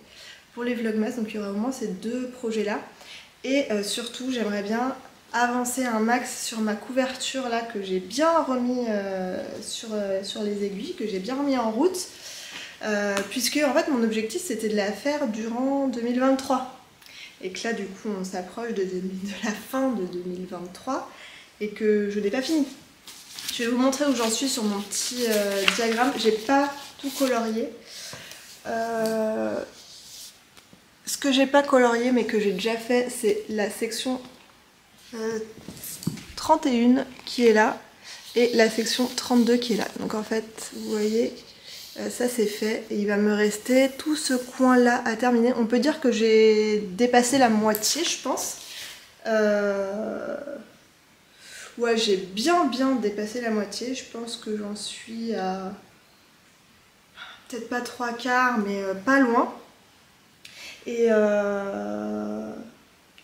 vlogmas. Donc il y aura au moins ces deux projets-là. Et surtout, j'aimerais bien avancer un max sur ma couverture là que j'ai bien remis sur les aiguilles, que j'ai bien remis en route. Puisque en fait mon objectif c'était de la faire durant 2023. Et que là du coup on s'approche de la fin de 2023 et que je n'ai pas fini. Je vais vous montrer où j'en suis sur mon petit diagramme. J'ai pas tout colorié. Ce que j'ai pas colorié mais que j'ai déjà fait, c'est la section 31 qui est là et la section 32 qui est là. Donc en fait, vous voyez, ça c'est fait et il va me rester tout ce coin là à terminer. On peut dire que j'ai dépassé la moitié, je pense. Ouais, j'ai bien dépassé la moitié. Je pense que j'en suis à peut-être pas 3/4 mais pas loin. Et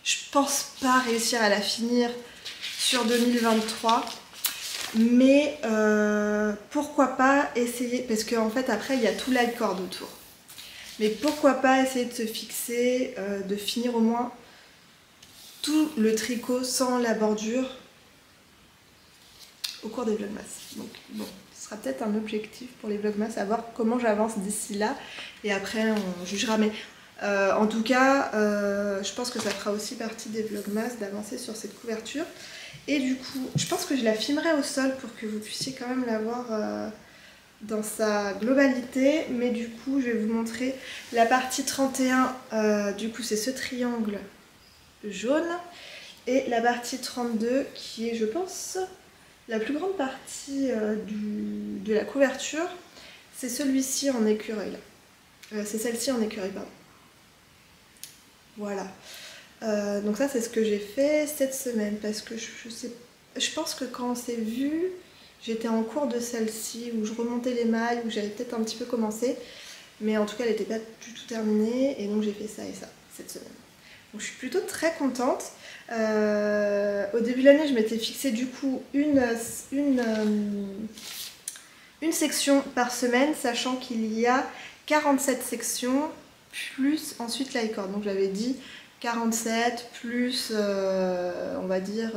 je pense pas réussir à la finir sur 2023, mais pourquoi pas essayer, parce qu'en fait après il y a tout l'alcord autour, mais pourquoi pas essayer de se fixer, de finir au moins tout le tricot sans la bordure au cours des vlogmas. Donc bon, ce sera peut-être un objectif pour les vlogmas, à voir comment j'avance d'ici là, et après on jugera. Mais en tout cas, je pense que ça fera aussi partie des vlogmas d'avancer sur cette couverture. Et du coup, je pense que je la filmerai au sol pour que vous puissiez quand même la voir dans sa globalité. Mais du coup, je vais vous montrer la partie 31. Du coup, c'est ce triangle jaune. Et la partie 32 qui est, je pense, la plus grande partie de la couverture. C'est celui-ci en écureuil. C'est celle-ci en écureuil, pardon. Voilà. Donc ça c'est ce que j'ai fait cette semaine parce que je pense que quand on s'est vu, j'étais en cours de celle-ci où je remontais les mailles, où j'avais peut-être un petit peu commencé, mais en tout cas elle n'était pas du tout terminée et donc j'ai fait ça et ça cette semaine. Donc je suis plutôt très contente. Au début de l'année je m'étais fixé du coup une section par semaine, sachant qu'il y a 47 sections plus ensuite l'icône. Donc j'avais dit 47 plus on va dire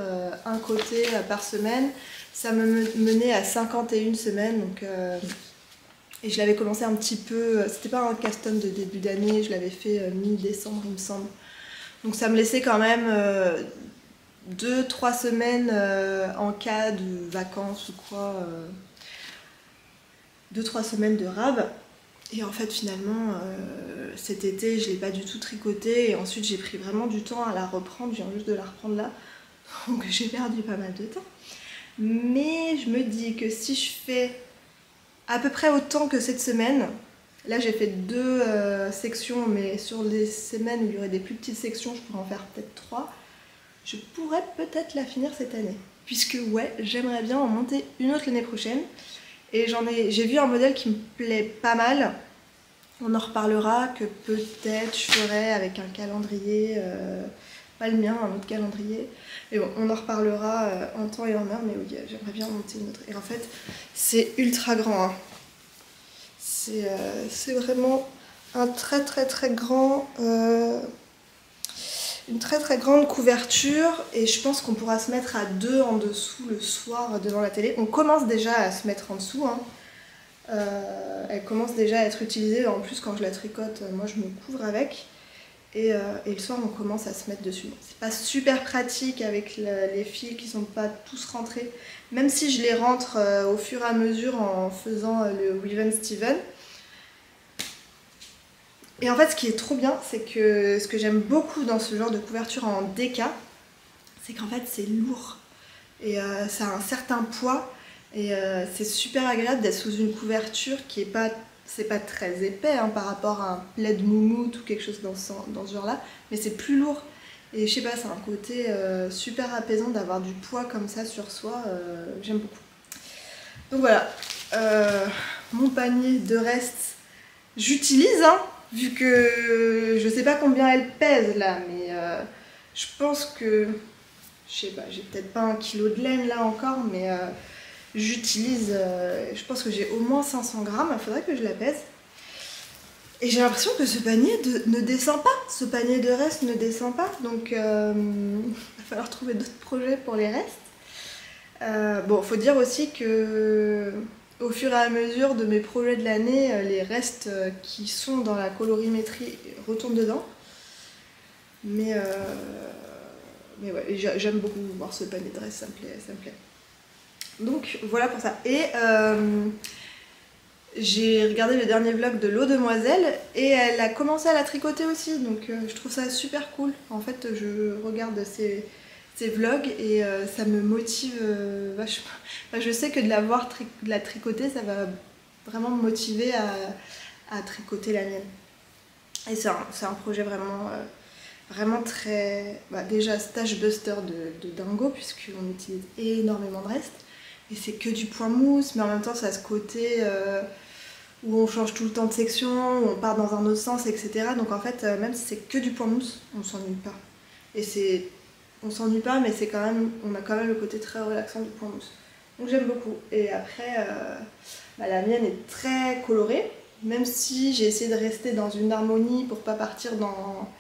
un côté par semaine, ça me menait à 51 semaines. Donc, et je l'avais commencé un petit peu, c'était pas un custom de début d'année, je l'avais fait mi-décembre il me semble. Donc ça me laissait quand même 2-3 semaines en cas de vacances ou quoi, 2-3 semaines de rab. Et en fait finalement cet été je l'ai pas du tout tricoté et ensuite j'ai pris vraiment du temps à la reprendre, je viens juste de la reprendre là, donc j'ai perdu pas mal de temps. Mais je me dis que si je fais à peu près autant que cette semaine, là j'ai fait 2 sections, mais sur les semaines où il y aurait des plus petites sections je pourrais en faire peut-être 3, je pourrais peut-être la finir cette année. Puisque ouais, j'aimerais bien en monter une autre l'année prochaine. Et j'ai vu un modèle qui me plaît pas mal. On en reparlera, que peut-être je ferai avec un calendrier, pas le mien, un autre calendrier. Mais bon, on en reparlera en temps et en heure, mais oui, j'aimerais bien monter une autre. Et en fait, c'est ultra grand. Hein. C'est vraiment un très grand... une très grande couverture et je pense qu'on pourra se mettre à 2 en dessous le soir devant la télé. On commence déjà à se mettre en dessous, hein. Elle commence déjà à être utilisée, en plus quand je la tricote, moi je me couvre avec et le soir on commence à se mettre dessus. C'est pas super pratique avec les fils qui sont pas tous rentrés, même si je les rentre au fur et à mesure en faisant le Weave & Steven. Et en fait ce qui est trop bien, c'est que ce que j'aime beaucoup dans ce genre de couverture en DK, c'est qu'en fait c'est lourd et ça a un certain poids et c'est super agréable d'être sous une couverture qui est pas, c'est pas très épais hein, par rapport à un plaid moumoute ou quelque chose dans ce genre là, mais c'est plus lourd et je sais pas, c'est un côté super apaisant d'avoir du poids comme ça sur soi, j'aime beaucoup. Donc voilà, mon panier de restes, j'utilise, hein, vu que je sais pas combien elle pèse là, mais je pense que, je sais pas, j'ai peut-être pas 1 kilo de laine là encore, mais j'utilise, je pense que j'ai au moins 500 grammes, il faudrait que je la pèse. Et j'ai l'impression que ce panier ne descend pas, ce panier de restes ne descend pas, donc il va falloir trouver d'autres projets pour les restes. Bon, faut dire aussi que au fur et à mesure de mes projets de l'année, les restes qui sont dans la colorimétrie retournent dedans. Mais ouais, j'aime beaucoup voir ce panier de restes, ça me plaît, ça me plaît. Donc voilà pour ça. Et j'ai regardé le dernier vlog de l'eau demoiselle et elle a commencé à la tricoter aussi, donc je trouve ça super cool. En fait, je regarde ses vlogs et ça me motive vachement. Enfin, je sais que de la tricoter, ça va vraiment me motiver à tricoter la mienne. Et c'est un projet vraiment, vraiment très... déjà, Stash Buster de dingo, puisqu'on utilise énormément de restes. Et c'est que du point mousse, mais en même temps, ça a ce côté où on change tout le temps de section, où on part dans un autre sens, etc. Donc en fait, même si c'est que du point mousse, on s'ennuie pas. Et on s'ennuie pas, mais c'est quand même, on a quand même le côté très relaxant du point mousse. Donc j'aime beaucoup. Et après, la mienne est très colorée, même si j'ai essayé de rester dans une harmonie pour pas partir dans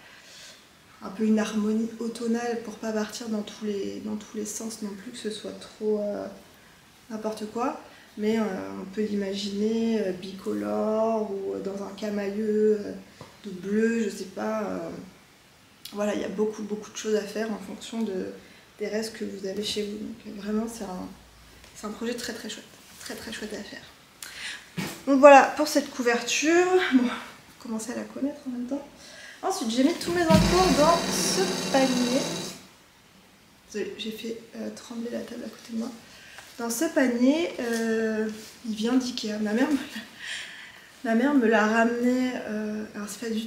un peu une harmonie automnale, pour pas partir dans tous les sens non plus, que ce soit trop n'importe quoi. Mais on peut l'imaginer bicolore ou dans un camailleux de bleu, je sais pas. Voilà, il y a beaucoup de choses à faire en fonction des restes que vous avez chez vous. Donc vraiment, c'est un projet très chouette. Très chouette à faire. Donc voilà pour cette couverture. Bon, vous commencez à la connaître en même temps. Ensuite, j'ai mis tous mes encours dans ce panier. Désolée, j'ai fait trembler la table à côté de moi. Dans ce panier, il vient d'Ikea. Ma mère me l'a ramené. Alors c'est pas du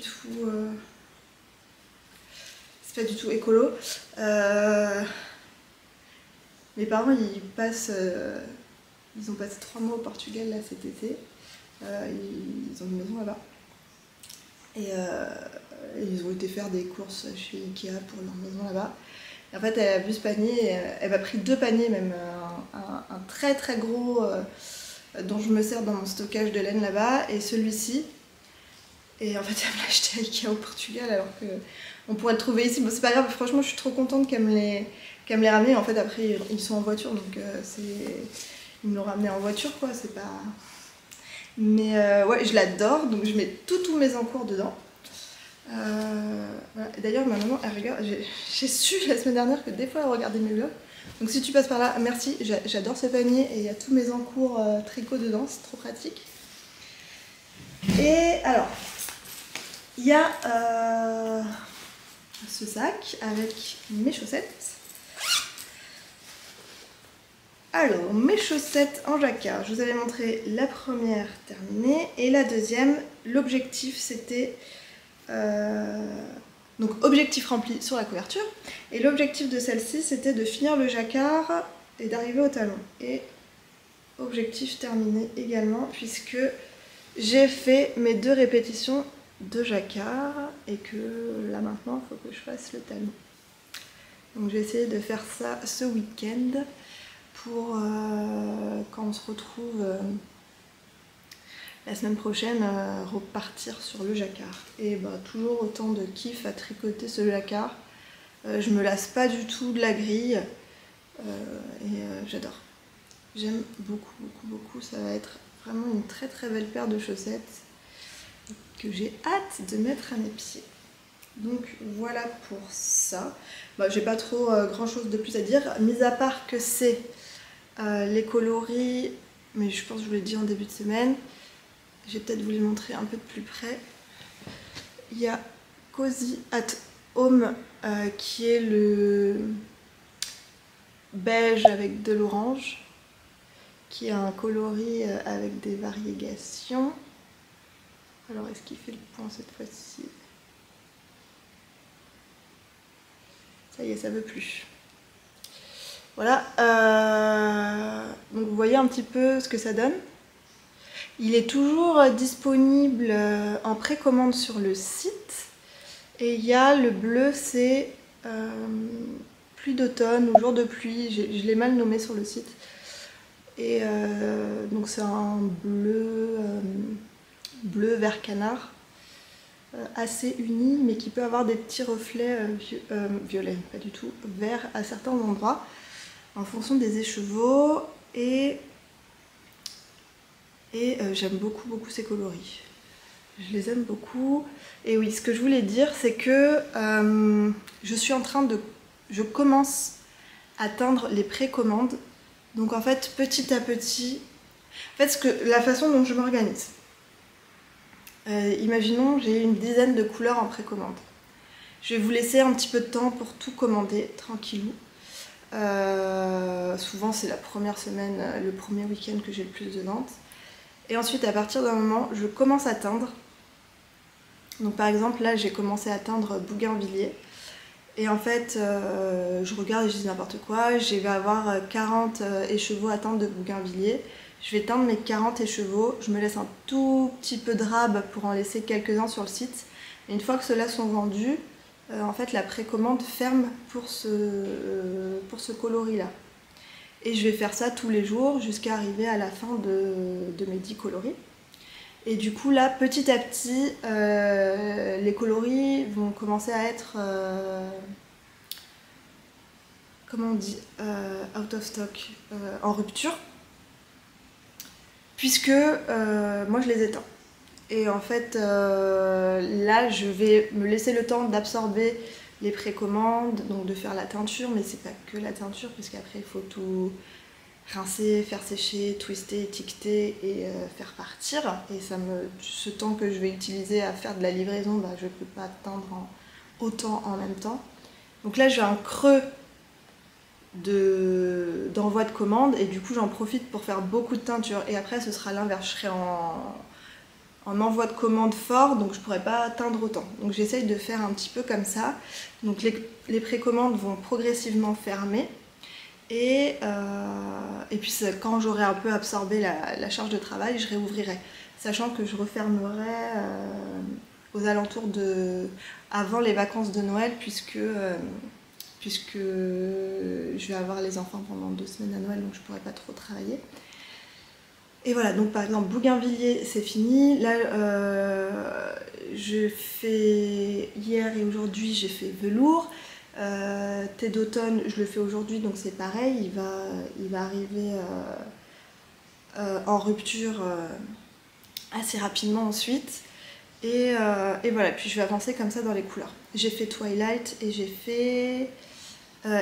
tout écolo. Mes parents ils ont passé 3 mois au Portugal là cet été. Ils ont une maison là-bas. Et ils ont été faire des courses chez Ikea pour leur maison là-bas. En fait, elle a vu ce panier, elle m'a pris 2 paniers même, un très gros dont je me sers dans mon stockage de laine là-bas, et celui-ci. Et en fait, elle me l'a acheté à Ikea au Portugal, alors qu'on pourrait le trouver ici. Bon, c'est pas grave, franchement, je suis trop contente qu'elle me l'ait ramené. En fait, après, ils sont en voiture, donc ils me l'ont ramené en voiture, quoi, c'est pas... Mais ouais, je l'adore, donc je mets tous mes encours dedans. Voilà. D'ailleurs, ma maman, elle regarde. J'ai su la semaine dernière que des fois elle regardait mes vlogs. Donc si tu passes par là, merci. J'adore ce panier et il y a tous mes encours tricot dedans, c'est trop pratique. Et alors, il y a ce sac avec mes chaussettes. Alors, mes chaussettes en jacquard, je vous avais montré la première terminée et la deuxième, l'objectif c'était... donc objectif rempli sur la couverture, et l'objectif de celle-ci c'était de finir le jacquard et d'arriver au talon, et objectif terminé également puisque j'ai fait mes 2 répétitions de jacquard et que là maintenant il faut que je fasse le talon. Donc j'ai essayé de faire ça ce week-end pour quand on se retrouve la semaine prochaine, repartir sur le jacquard. Et bah, toujours autant de kiff à tricoter ce jacquard. Je me lasse pas du tout de la grille et j'adore. J'aime beaucoup. Ça va être vraiment une très belle paire de chaussettes que j'ai hâte de mettre à mes pieds. Donc voilà pour ça. Bah, j'ai pas trop grand chose de plus à dire, mis à part que c'est les coloris, mais je pense que je vous l'ai dit en début de semaine. Je vais peut-être vous les montrer un peu de plus près. Il y a Cozy at Home qui est le beige avec de l'orange, qui a un coloris avec des variégations. Alors est-ce qu'il fait le point cette fois-ci? Ça y est, ça veut plus. Voilà, donc vous voyez un petit peu ce que ça donne. Il est toujours disponible en précommande sur le site. Et il y a le bleu, c'est pluie d'automne ou jour de pluie, je l'ai mal nommé sur le site. Et donc c'est un bleu vert canard, assez uni, mais qui peut avoir des petits reflets violets, pas du tout, verts à certains endroits, en fonction des écheveaux. Et j'aime beaucoup ces coloris. Je les aime beaucoup. Et oui, ce que je voulais dire, c'est que je commence à teindre les précommandes. Donc en fait, petit à petit, la façon dont je m'organise. Imaginons, j'ai une dizaine de couleurs en précommande. Je vais vous laisser un petit peu de temps pour tout commander, tranquillou. Souvent, c'est la première semaine, le premier week-end que j'ai le plus de ventes. Et ensuite, à partir d'un moment, je commence à teindre. Donc par exemple, là, j'ai commencé à teindre Bougainvilliers. Et en fait, je regarde et je dis n'importe quoi. Je vais avoir 40 écheveaux à teindre de Bougainvilliers. Je vais teindre mes 40 écheveaux. Je me laisse un tout petit peu de rab pour en laisser quelques-uns sur le site. Et une fois que ceux-là sont vendus, en fait, la précommande ferme pour ce coloris-là. Et je vais faire ça tous les jours jusqu'à arriver à la fin de mes 10 coloris. Et du coup là, petit à petit, les coloris vont commencer à être, comment on dit, out of stock, en rupture, puisque moi je les éteins. Et en fait, là, je vais me laisser le temps d'absorber les précommandes, donc de faire la teinture, mais c'est pas que la teinture, puisqu'après il faut tout rincer, faire sécher, twister, étiqueter et faire partir. Et ce temps que je vais utiliser à faire de la livraison, bah, je ne peux pas teindre autant en même temps. Donc là, j'ai un creux d'envoi de commande et du coup, j'en profite pour faire beaucoup de teinture. Et après, ce sera l'inverse. Je serai en envoi de commande fort, donc je ne pourrai pas teindre autant. Donc j'essaye de faire un petit peu comme ça. Donc les précommandes vont progressivement fermer. Et puis quand j'aurai un peu absorbé la charge de travail, je réouvrirai. Sachant que je refermerai aux alentours avant les vacances de Noël, puisque je vais avoir les enfants pendant 2 semaines à Noël, donc je ne pourrai pas trop travailler. Et voilà, donc par exemple Bougainvilliers c'est fini. Là je fais hier et aujourd'hui j'ai fait velours. Thé d'automne, je le fais aujourd'hui, donc c'est pareil, il va arriver en rupture assez rapidement ensuite. Et voilà, puis je vais avancer comme ça dans les couleurs. J'ai fait Twilight et j'ai fait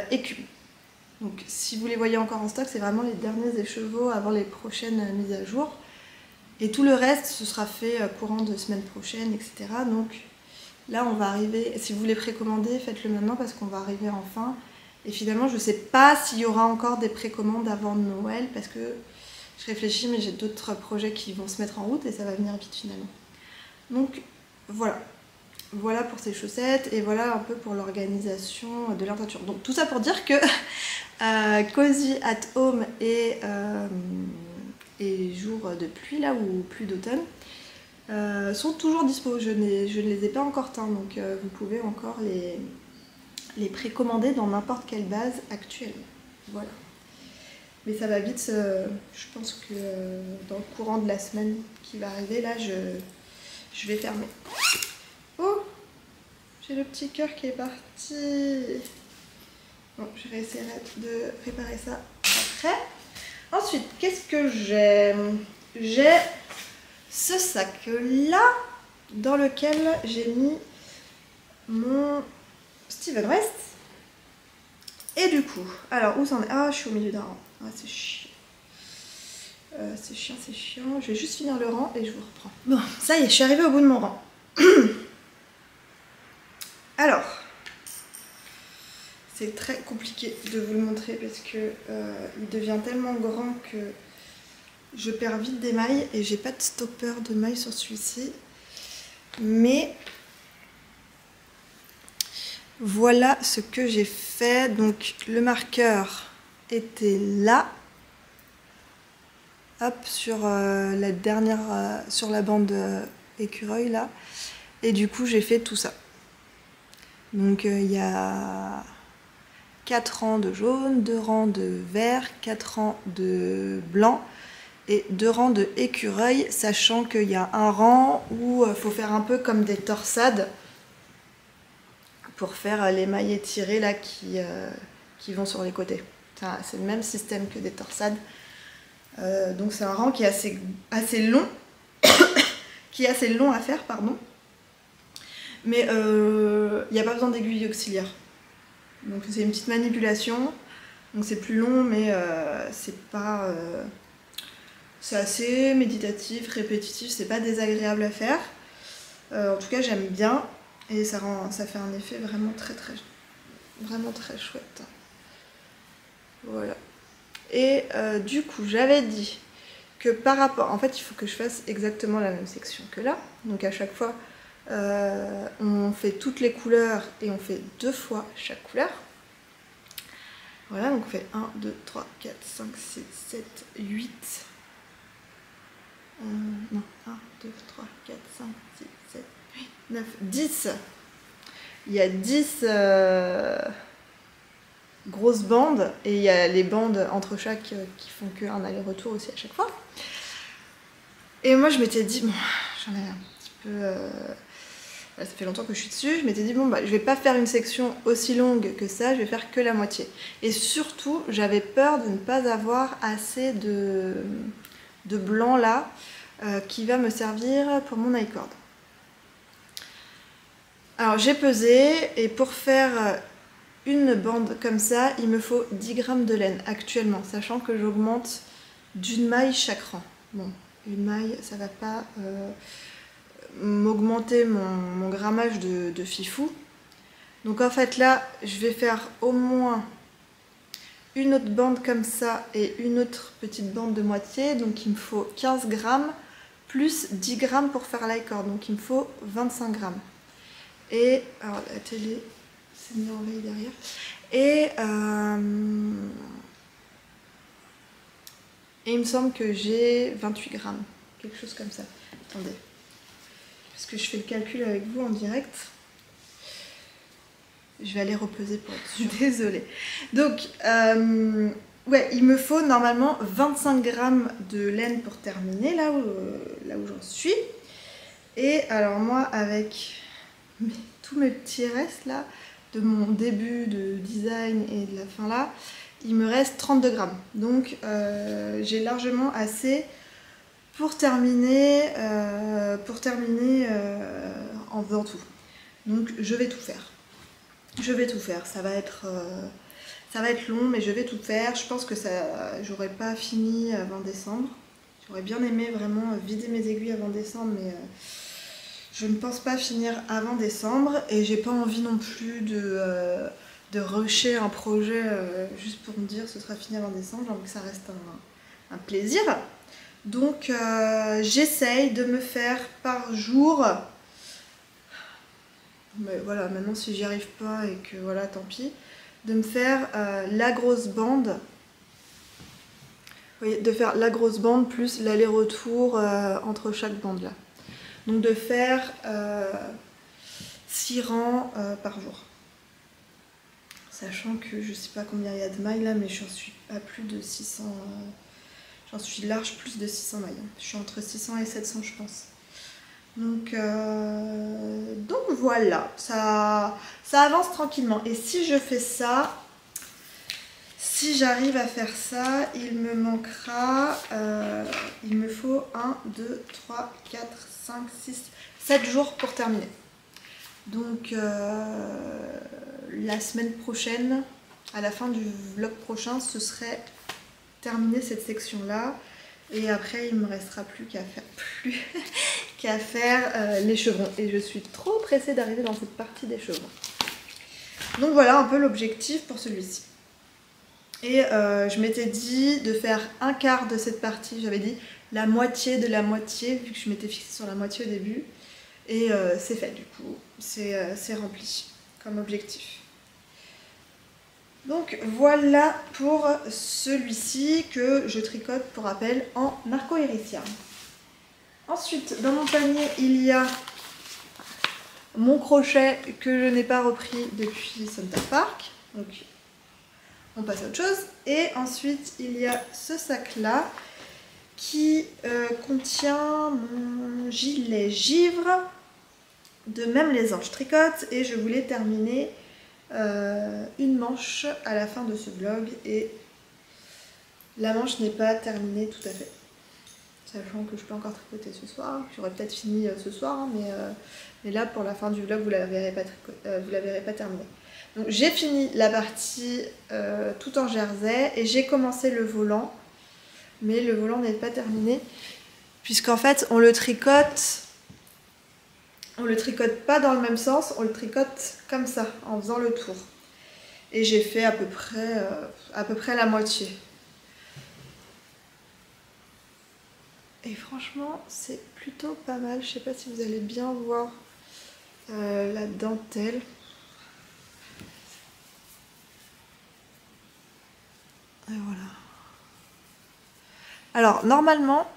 Écume. Donc si vous les voyez encore en stock, c'est vraiment les derniers écheveaux avant les prochaines mises à jour. Et tout le reste, ce sera fait courant de semaine prochaine, etc. Donc là, on va arriver, si vous voulez précommander, faites-le maintenant parce qu'on va arriver en fin. Et finalement, je ne sais pas s'il y aura encore des précommandes avant Noël parce que je réfléchis, mais j'ai d'autres projets qui vont se mettre en route et ça va venir vite finalement. Donc voilà. Voilà pour ces chaussettes et voilà un peu pour l'organisation de la teinture. Donc tout ça pour dire que Cozy at Home et Jour de pluie là ou pluie d'automne sont toujours dispo. Je ne les ai pas encore teints, donc vous pouvez encore les précommander dans n'importe quelle base actuellement. Voilà. Mais ça va vite, je pense que dans le courant de la semaine qui va arriver, là je vais fermer. Oh, j'ai le petit cœur qui est parti. Bon, je réessayerai de préparer ça après. Ensuite, qu'est-ce que j'ai? J'ai ce sac-là dans lequel j'ai mis mon Steven West. Et du coup, alors où c'en est? Ah, je suis au milieu d'un rang. Ah, c'est chiant. C'est chiant, c'est chiant. Je vais juste finir le rang et je vous reprends. Bon, ça y est, je suis arrivée au bout de mon rang. Alors, c'est très compliqué de vous le montrer parce que il devient tellement grand que je perds vite des mailles et j'ai pas de stopper de mailles sur celui-ci. Mais voilà ce que j'ai fait. Donc le marqueur était là, hop, sur la dernière, sur la bande écureuil là, et du coup j'ai fait tout ça. Donc il y a 4 rangs de jaune, 2 rangs de vert, 4 rangs de blanc et 2 rangs de écureuil, sachant qu'il y a un rang où il faut faire un peu comme des torsades pour faire les mailles étirées là qui vont sur les côtés. C'est le même système que des torsades. Donc c'est un rang qui est assez long, qui est assez long à faire, pardon. Mais il n'y a pas besoin d'aiguille auxiliaire. Donc c'est une petite manipulation. Donc c'est plus long, mais c'est pas... c'est assez méditatif, répétitif, c'est pas désagréable à faire. En tout cas j'aime bien. Et ça fait un effet vraiment très chouette. Voilà. Et du coup, j'avais dit que par rapport... En fait, il faut que je fasse exactement la même section que là. Donc à chaque fois, on fait toutes les couleurs et on fait 2 fois chaque couleur. Voilà, donc on fait 1, 2, 3, 4, 5, 6, 7, 8... non, 1, 2, 3, 4, 5, 6, 7, 8, 9, 10. Il y a 10 grosses bandes et il y a les bandes entre chaque qui font qu'un aller-retour aussi à chaque fois. Et moi je m'étais dit, bon, j'en ai un petit peu... ça fait longtemps que je suis dessus, je m'étais dit, bon, bah, je vais pas faire une section aussi longue que ça, je vais faire que la moitié. Et surtout, j'avais peur de ne pas avoir assez de blanc là, qui va me servir pour mon I-cord. Alors j'ai pesé et pour faire une bande comme ça, il me faut 10 grammes de laine actuellement, sachant que j'augmente d'une maille chaque rang. Bon, une maille, ça va pas m'augmenter mon grammage de fifou. Donc en fait là, je vais faire au moins une autre bande comme ça et une autre petite bande de moitié. Donc il me faut 15 grammes plus 10 grammes pour faire l'I-cord. Donc il me faut 25 grammes. Et alors la télé s'est mise en veille derrière. Et il me semble que j'ai 28 grammes, quelque chose comme ça. Attendez, parce que je fais le calcul avec vous en direct. Je vais aller repeser pour être sûre. Désolée. Donc, ouais, il me faut normalement 25 grammes de laine pour terminer, là où j'en suis. Et alors moi, avec tous mes petits restes là, de mon début de design et de la fin là, il me reste 32 grammes. Donc j'ai largement assez pour terminer en faisant tout. Donc je vais tout faire. Je vais tout faire. Ça va être long, mais je vais tout faire. Je pense que j'aurais pas fini avant décembre. J'aurais bien aimé vraiment vider mes aiguilles avant décembre, mais je ne pense pas finir avant décembre. Et j'ai pas envie non plus de rusher un projet juste pour me dire ce sera fini avant décembre. J'ai envie que ça reste un plaisir. Donc j'essaye de me faire par jour. Mais voilà, maintenant si j'y arrive pas et que voilà, tant pis, de me faire la grosse bande. Vous voyez, de faire la grosse bande plus l'aller-retour entre chaque bande là. Donc de faire 6 rangs par jour. Sachant que je sais pas combien il y a de mailles là, mais j'en suis à plus de 600. J'en suis large plus de 600 mailles. Je suis entre 600 et 700 je pense. Donc voilà, ça avance tranquillement. Et si je fais ça, si j'arrive à faire ça, il me manquera, il me faut 1, 2, 3, 4, 5, 6, 7 jours pour terminer. Donc la semaine prochaine, à la fin du vlog prochain, ce serait terminer cette section-là. Et après, il ne me restera plus qu'à faire les chevrons. Et je suis trop pressée d'arriver dans cette partie des chevrons. Donc voilà un peu l'objectif pour celui-ci. Et je m'étais dit de faire un quart de cette partie. J'avais dit la moitié de la moitié, vu que je m'étais fixée sur la moitié au début. Et c'est fait du coup. C'est rempli comme objectif. Donc voilà pour celui-ci que je tricote pour rappel en Narco Héritière. Ensuite, dans mon panier, il y a mon crochet que je n'ai pas repris depuis Center Park. Donc on passe à autre chose. Et ensuite, il y a ce sac-là qui contient mon gilet givre de Même les anges tricotent. Et je voulais terminer une manche à la fin de ce vlog. Et la manche n'est pas terminée tout à fait. Sachant que je peux encore tricoter ce soir. J'aurais peut-être fini ce soir, hein, mais là pour la fin du vlog vous la verrez pas terminée. Donc j'ai fini la partie tout en jersey et j'ai commencé le volant, mais le volant n'est pas terminé puisqu'en fait on le tricote pas dans le même sens, on le tricote comme ça en faisant le tour. Et j'ai fait à peu près la moitié. Et franchement, c'est plutôt pas mal. Je sais pas si vous allez bien voir la dentelle. Et voilà. Alors, normalement,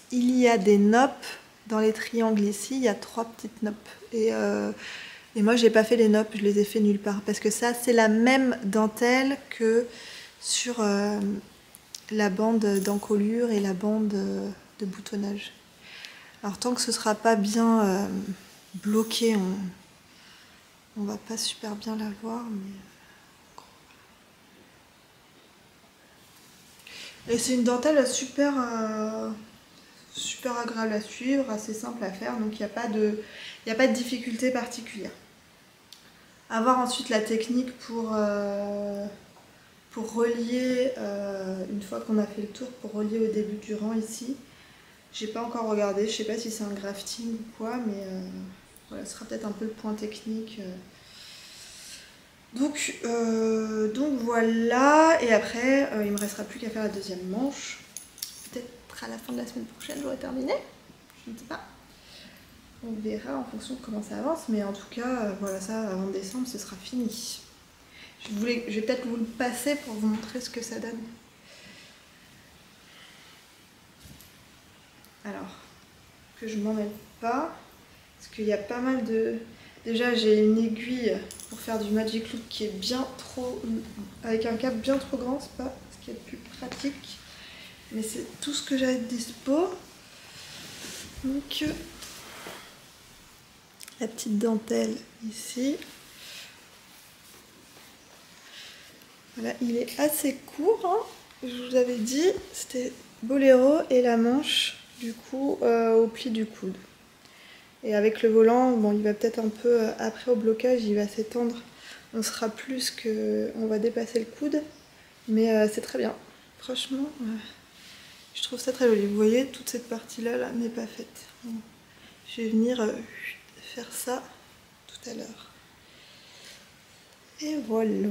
il y a des noppes dans les triangles ici. Il y a 3 petites noppes. Et moi, j'ai pas fait les noppes, je les ai fait nulle part. Parce que ça, c'est la même dentelle que sur la bande d'encolure et la bande de boutonnage. Alors tant que ce sera pas bien bloqué, on va pas super bien la voir, mais... Et c'est une dentelle super agréable à suivre, assez simple à faire, donc il n'y a pas de difficulté particulière. À voir ensuite la technique pour relier, une fois qu'on a fait le tour, pour relier au début du rang ici. J'ai pas encore regardé, je sais pas si c'est un grafting ou quoi, mais voilà, ce sera peut-être un peu le point technique. Donc voilà, et après il me restera plus qu'à faire la deuxième manche. Peut-être à la fin de la semaine prochaine j'aurai terminé, je ne sais pas. On verra en fonction de comment ça avance, mais en tout cas, voilà, ça avant décembre ce sera fini. Je vais peut-être vous le passer pour vous montrer ce que ça donne. Alors, que je m'en mêle pas, parce qu'il y a pas mal de... Déjà j'ai une aiguille pour faire du Magic Loop qui est bien trop... avec un cap bien trop grand, c'est pas ce qui est le plus pratique. Mais c'est tout ce que j'ai de dispo. Donc la petite dentelle ici. Voilà, il est assez court, hein. Je vous avais dit, c'était boléro et la manche du coup au pli du coude. Et avec le volant, bon, il va peut-être un peu après au blocage, il va s'étendre. On sera plus que... on va dépasser le coude. Mais c'est très bien. Franchement, je trouve ça très joli. Vous voyez, toute cette partie-là là, n'est pas faite. Bon, je vais venir faire ça tout à l'heure. Et voilà.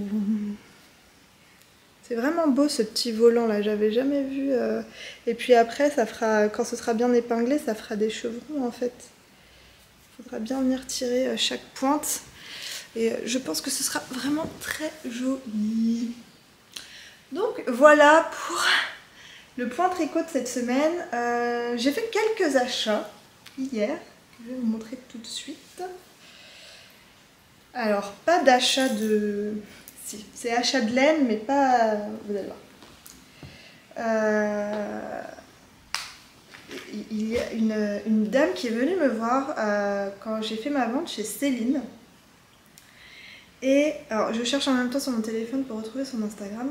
C'est vraiment beau ce petit volant là, j'avais jamais vu. Et puis après, ça fera, quand ce sera bien épinglé, ça fera des chevrons en fait. Il faudra bien venir tirer chaque pointe. Et je pense que ce sera vraiment très joli. Donc voilà pour le point tricot de cette semaine. J'ai fait quelques achats hier. Je vais vous montrer tout de suite. Alors, pas d'achat de... Si, c'est achat de laine, mais pas... Vous allez voir. Il y a une dame qui est venue me voir quand j'ai fait ma vente chez Céline. Et alors je cherche en même temps sur mon téléphone pour retrouver son Instagram.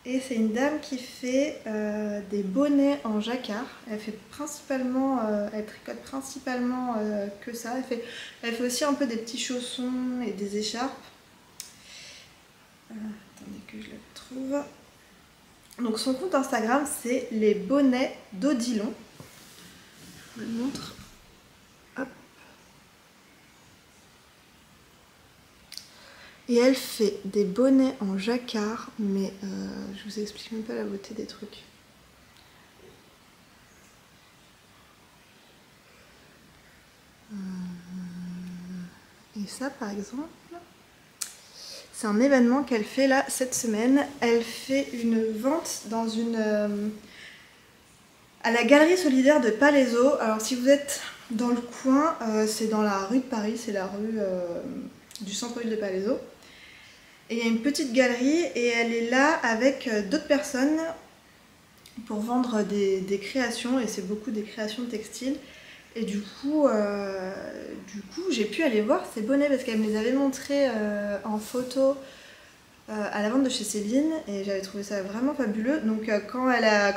Et c'est une dame qui fait des bonnets en jacquard. Elle fait principalement, elle tricote principalement que ça. Elle fait aussi un peu des petits chaussons et des écharpes. Attendez que je la trouve. Donc son compte Instagram c'est les bonnets d'Odilon. Je vous le montre. Hop. Et elle fait des bonnets en jacquard, mais je vous explique même pas la beauté des trucs. Et ça par exemple, C'est un événement qu'elle fait là cette semaine. Elle fait une vente dans à la Galerie Solidaire de Palaiseau. Alors si vous êtes dans le coin, c'est dans la rue de Paris, c'est la rue du centre-ville de Palaiseau. Et il y a une petite galerie et elle est là avec d'autres personnes pour vendre des créations, et c'est beaucoup des créations textiles. Et du coup j'ai pu aller voir ces bonnets parce qu'elle me les avait montrés en photo à la vente de chez Céline, et j'avais trouvé ça vraiment fabuleux. Donc quand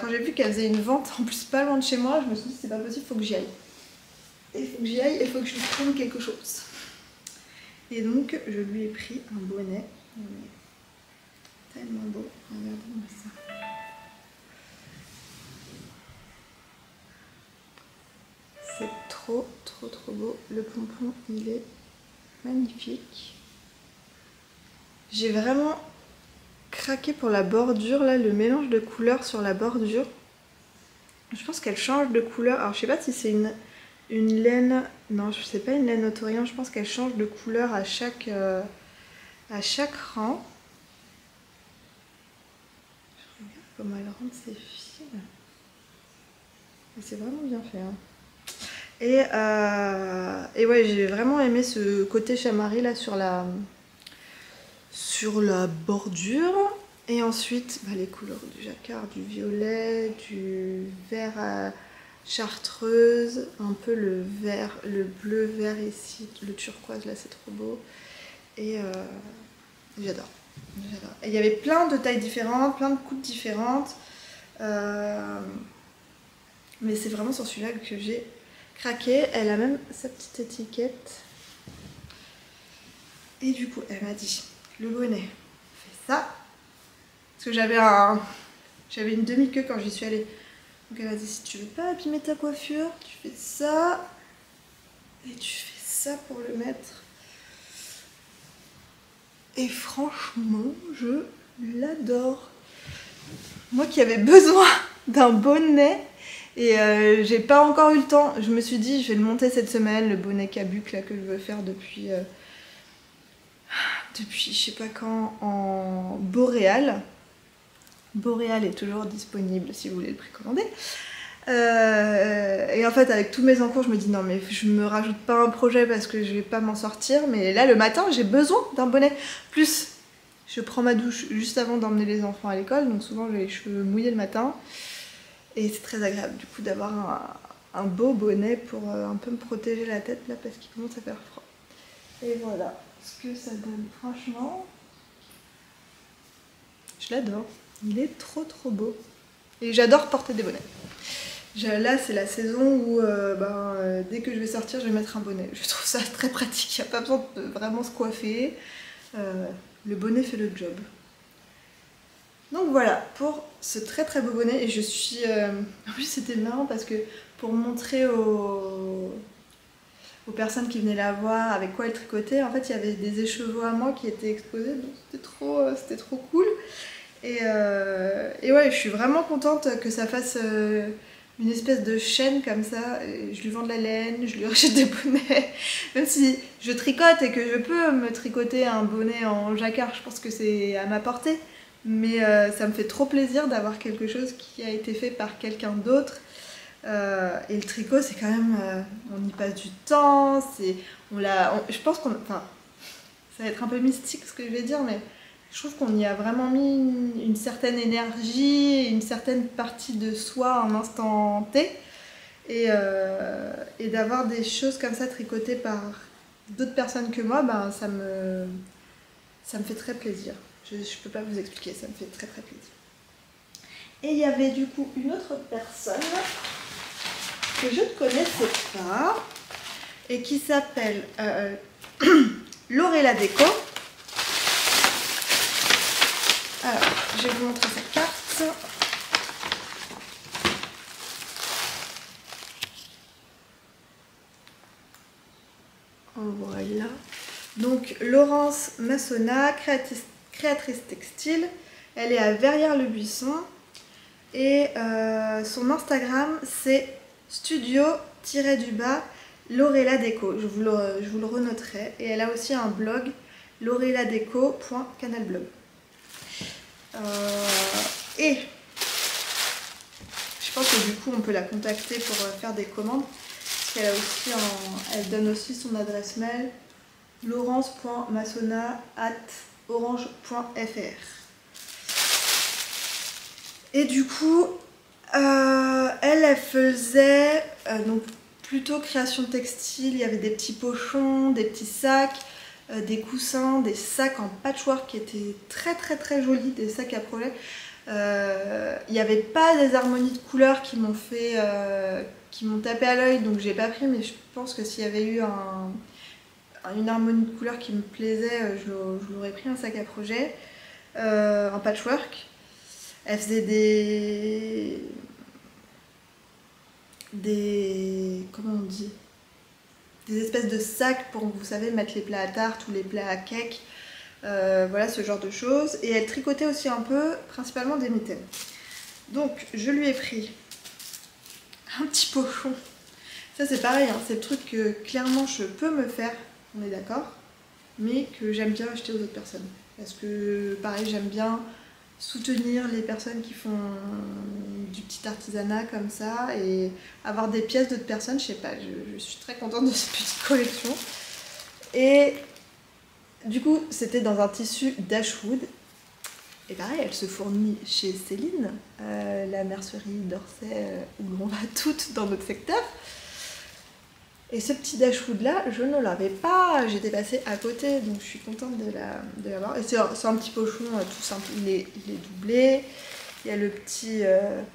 j'ai vu qu'elle faisait une vente en plus pas loin de chez moi, je me suis dit c'est pas possible, faut que j'y aille. Il faut que j'y aille, il faut que je lui prenne quelque chose. Et donc je lui ai pris un bonnet. Tellement beau, regardez-moi ça. C'est trop beau. Le pompon, il est magnifique. J'ai vraiment craqué pour la bordure, là, le mélange de couleurs sur la bordure. Je pense qu'elle change de couleur. Alors, je sais pas si c'est une laine. Non, je sais pas, une laine autorien. Je pense qu'elle change de couleur à chaque rang. Je regarde comment elle rend ses fils. C'est vraiment bien fait. Hein. Et ouais, j'ai vraiment aimé ce côté chamari là sur la bordure. Et ensuite, les couleurs du jacquard, du violet, du vert chartreuse, un peu le vert, le bleu vert ici, le turquoise là, c'est trop beau. Et j'adore. Et il y avait plein de tailles différentes, plein de coupes différentes. Mais c'est vraiment sur celui-là que j'ai craqué. Elle a même sa petite étiquette. Et du coup, elle m'a dit, le bonnet, fais ça. Parce que j'avais une demi-queue quand j'y suis allée. Donc elle m'a dit, si tu veux pas abîmer ta coiffure, tu fais ça. Et tu fais ça pour le mettre. Et franchement, je l'adore. Moi qui avais besoin d'un bonnet. Et j'ai pas encore eu le temps. Je me suis dit, je vais le monter cette semaine, le bonnet kabuc là que je veux faire depuis je sais pas quand, en Boréal. Boréal est toujours disponible si vous voulez le précommander. Et en fait, avec tous mes encours, je me dis non, mais je me rajoute pas un projet parce que je vais pas m'en sortir. Mais là, le matin, j'ai besoin d'un bonnet. Plus, je prends ma douche juste avant d'emmener les enfants à l'école, donc souvent j'ai les cheveux mouillés le matin. Et c'est très agréable du coup d'avoir un beau bonnet pour un peu me protéger la tête là parce qu'il commence à faire froid. Et voilà ce que ça donne, franchement. Je l'adore, il est trop beau. Et j'adore porter des bonnets. Là c'est la saison où dès que je vais sortir je vais mettre un bonnet. Je trouve ça très pratique, il n'y a pas besoin de vraiment se coiffer. Le bonnet fait le job. Donc voilà pour ce très beau bonnet. Et je suis... En plus c'était marrant parce que pour montrer aux personnes qui venaient la voir avec quoi elle tricotait, en fait il y avait des écheveaux à moi qui étaient exposés, donc c'était trop cool. Et ouais, je suis vraiment contente que ça fasse une espèce de chaîne comme ça. Et je lui vends de la laine, je lui rachète des bonnets. Même si je tricote et que je peux me tricoter un bonnet en jacquard, je pense que c'est à ma portée. Mais ça me fait trop plaisir d'avoir quelque chose qui a été fait par quelqu'un d'autre. Et le tricot, c'est quand même... on y passe du temps, je pense qu'on... Enfin, ça va être un peu mystique ce que je vais dire, mais je trouve qu'on y a vraiment mis une certaine énergie, une certaine partie de soi en instant T. Et d'avoir des choses comme ça tricotées par d'autres personnes que moi, ça me fait très plaisir. Je peux pas vous expliquer, ça me fait très plaisir. Et il y avait du coup une autre personne que je ne connaissais pas et qui s'appelle Lorella Déco. Alors, je vais vous montrer sa carte. Voilà. Donc, Laurence Massona, créatrice textile. Elle est à Verrières-le-Buisson. Et son Instagram, c'est studio-Lorella Déco. Je vous le renoterai. Et elle a aussi un blog loreladeco.canalblog. Et je pense que du coup on peut la contacter pour faire des commandes. Parce qu'elle a aussi elle donne aussi son adresse mail laurence.massona@orange.fr. Et du coup, elle faisait donc plutôt création textile. Il y avait des petits pochons, des petits sacs, des coussins, des sacs en patchwork qui étaient très très très jolis, des sacs à projet. Il n'y avait pas des harmonies de couleurs qui m'ont fait, qui m'ont tapé à l'œil, donc j'ai pas pris. Mais je pense que s'il y avait eu une harmonie de couleurs qui me plaisait, je l'aurais pris un sac à projet, en patchwork. Elle faisait comment on dit, des espèces de sacs pour, vous savez, mettre les plats à tarte ou les plats à cake, voilà, ce genre de choses. Et elle tricotait aussi un peu, principalement des mitaines. Donc je lui ai pris un petit pochon. Ça c'est pareil, hein, c'est le truc que clairement je peux me faire, on est d'accord, mais que j'aime bien acheter aux autres personnes. Parce que pareil, j'aime bien soutenir les personnes qui font du petit artisanat comme ça et avoir des pièces d'autres personnes, je sais pas, je suis très contente de cette petite collection. Et du coup, c'était dans un tissu Dashwood. Et pareil, elle se fournit chez Céline, la mercerie d'Orsay où on va toutes dans notre secteur. Et ce petit Dashwood là, je ne l'avais pas, j'étais passée à côté, donc je suis contente de l'avoir. Et c'est un petit pochon tout simple, il est doublé. Il y a le petit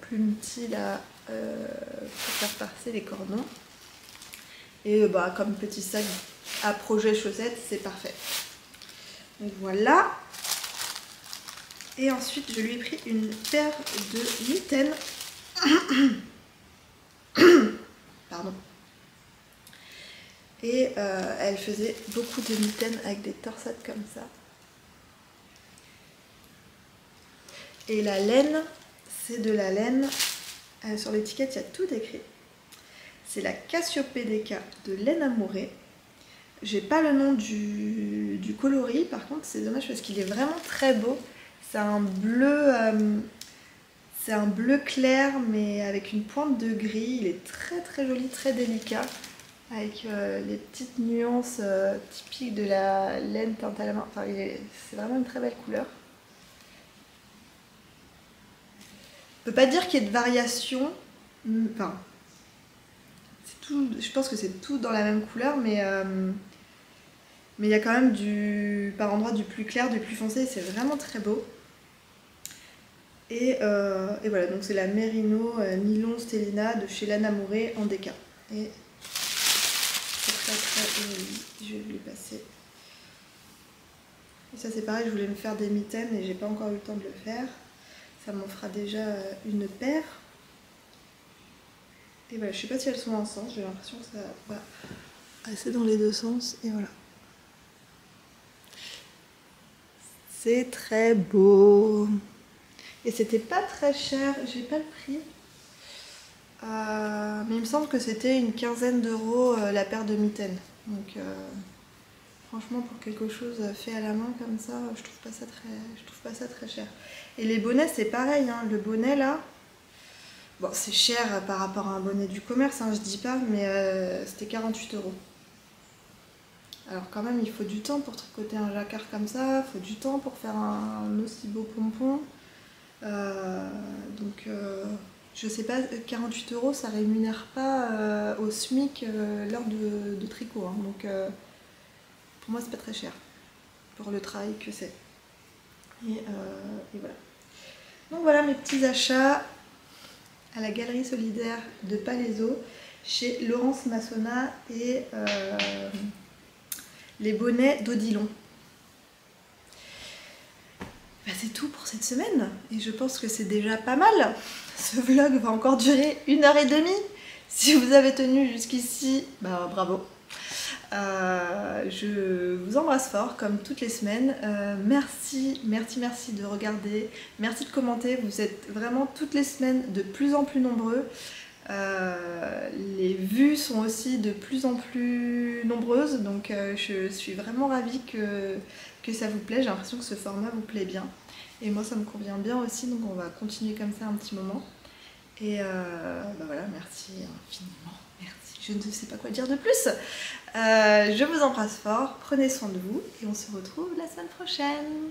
plumetis là pour faire passer les cordons. Et bah, comme petit sac à projet chaussettes, c'est parfait. Donc voilà. Et ensuite, je lui ai pris une paire de mitaines. Pardon. Et elle faisait beaucoup de mitaines avec des torsades comme ça. Et la laine, c'est de la laine. Sur l'étiquette, il y a tout écrit. C'est la Cassiopédéca de laine amourée. J'ai pas le nom du coloris, par contre, c'est dommage parce qu'il est vraiment très beau. C'est un bleu clair, mais avec une pointe de gris. Il est très très joli, très délicat. Avec les petites nuances typiques de la laine teinte à la main. Enfin, c'est vraiment une très belle couleur. Je peux pas dire qu'il y ait de variation. Enfin, c'est tout, je pense que c'est tout dans la même couleur, mais il y a quand même par endroits du plus clair, du plus foncé. C'est vraiment très beau. Et voilà, donc c'est la Merino Nylon Stellina de chez Laine Amourée en déca. Et très joli, je vais lui passer. Et ça c'est pareil, je voulais me faire des mitaines et j'ai pas encore eu le temps de le faire. Ça m'en fera déjà une paire. Et voilà, je sais pas si elles sont en sens, j'ai l'impression que ça va assez dans les deux sens. Et voilà. C'est très beau. Et c'était pas très cher, j'ai pas le prix. Mais il me semble que c'était une quinzaine d'euros la paire de mitaines. Donc franchement, pour quelque chose fait à la main comme ça, je trouve pas ça très cher. Et les bonnets, c'est pareil, hein. Le bonnet là, bon c'est cher par rapport à un bonnet du commerce, hein, je dis pas, mais c'était 48 euros. Alors quand même, il faut du temps pour tricoter un jacquard comme ça, il faut du temps pour faire un aussi beau pompon. Donc je sais pas, 48 euros ça rémunère pas au SMIC l'heure de tricot, hein. Donc pour moi c'est pas très cher pour le travail que c'est. Et voilà. Donc voilà mes petits achats à la Galerie Solidaire de Palaiseau chez Laurence Massona et les bonnets d'Odilon. Bah, c'est tout pour cette semaine et je pense que c'est déjà pas mal. Ce vlog va encore durer 1h30. Si vous avez tenu jusqu'ici, bah bravo. Je vous embrasse fort comme toutes les semaines. Merci de regarder, merci de commenter. Vous êtes vraiment toutes les semaines de plus en plus nombreux. Les vues sont aussi de plus en plus nombreuses, donc je suis vraiment ravie que ça vous plaît. J'ai l'impression que ce format vous plaît bien. Et moi ça me convient bien aussi, donc on va continuer comme ça un petit moment. Et voilà, merci infiniment. Merci, je ne sais pas quoi dire de plus. Je vous embrasse fort, prenez soin de vous et on se retrouve la semaine prochaine.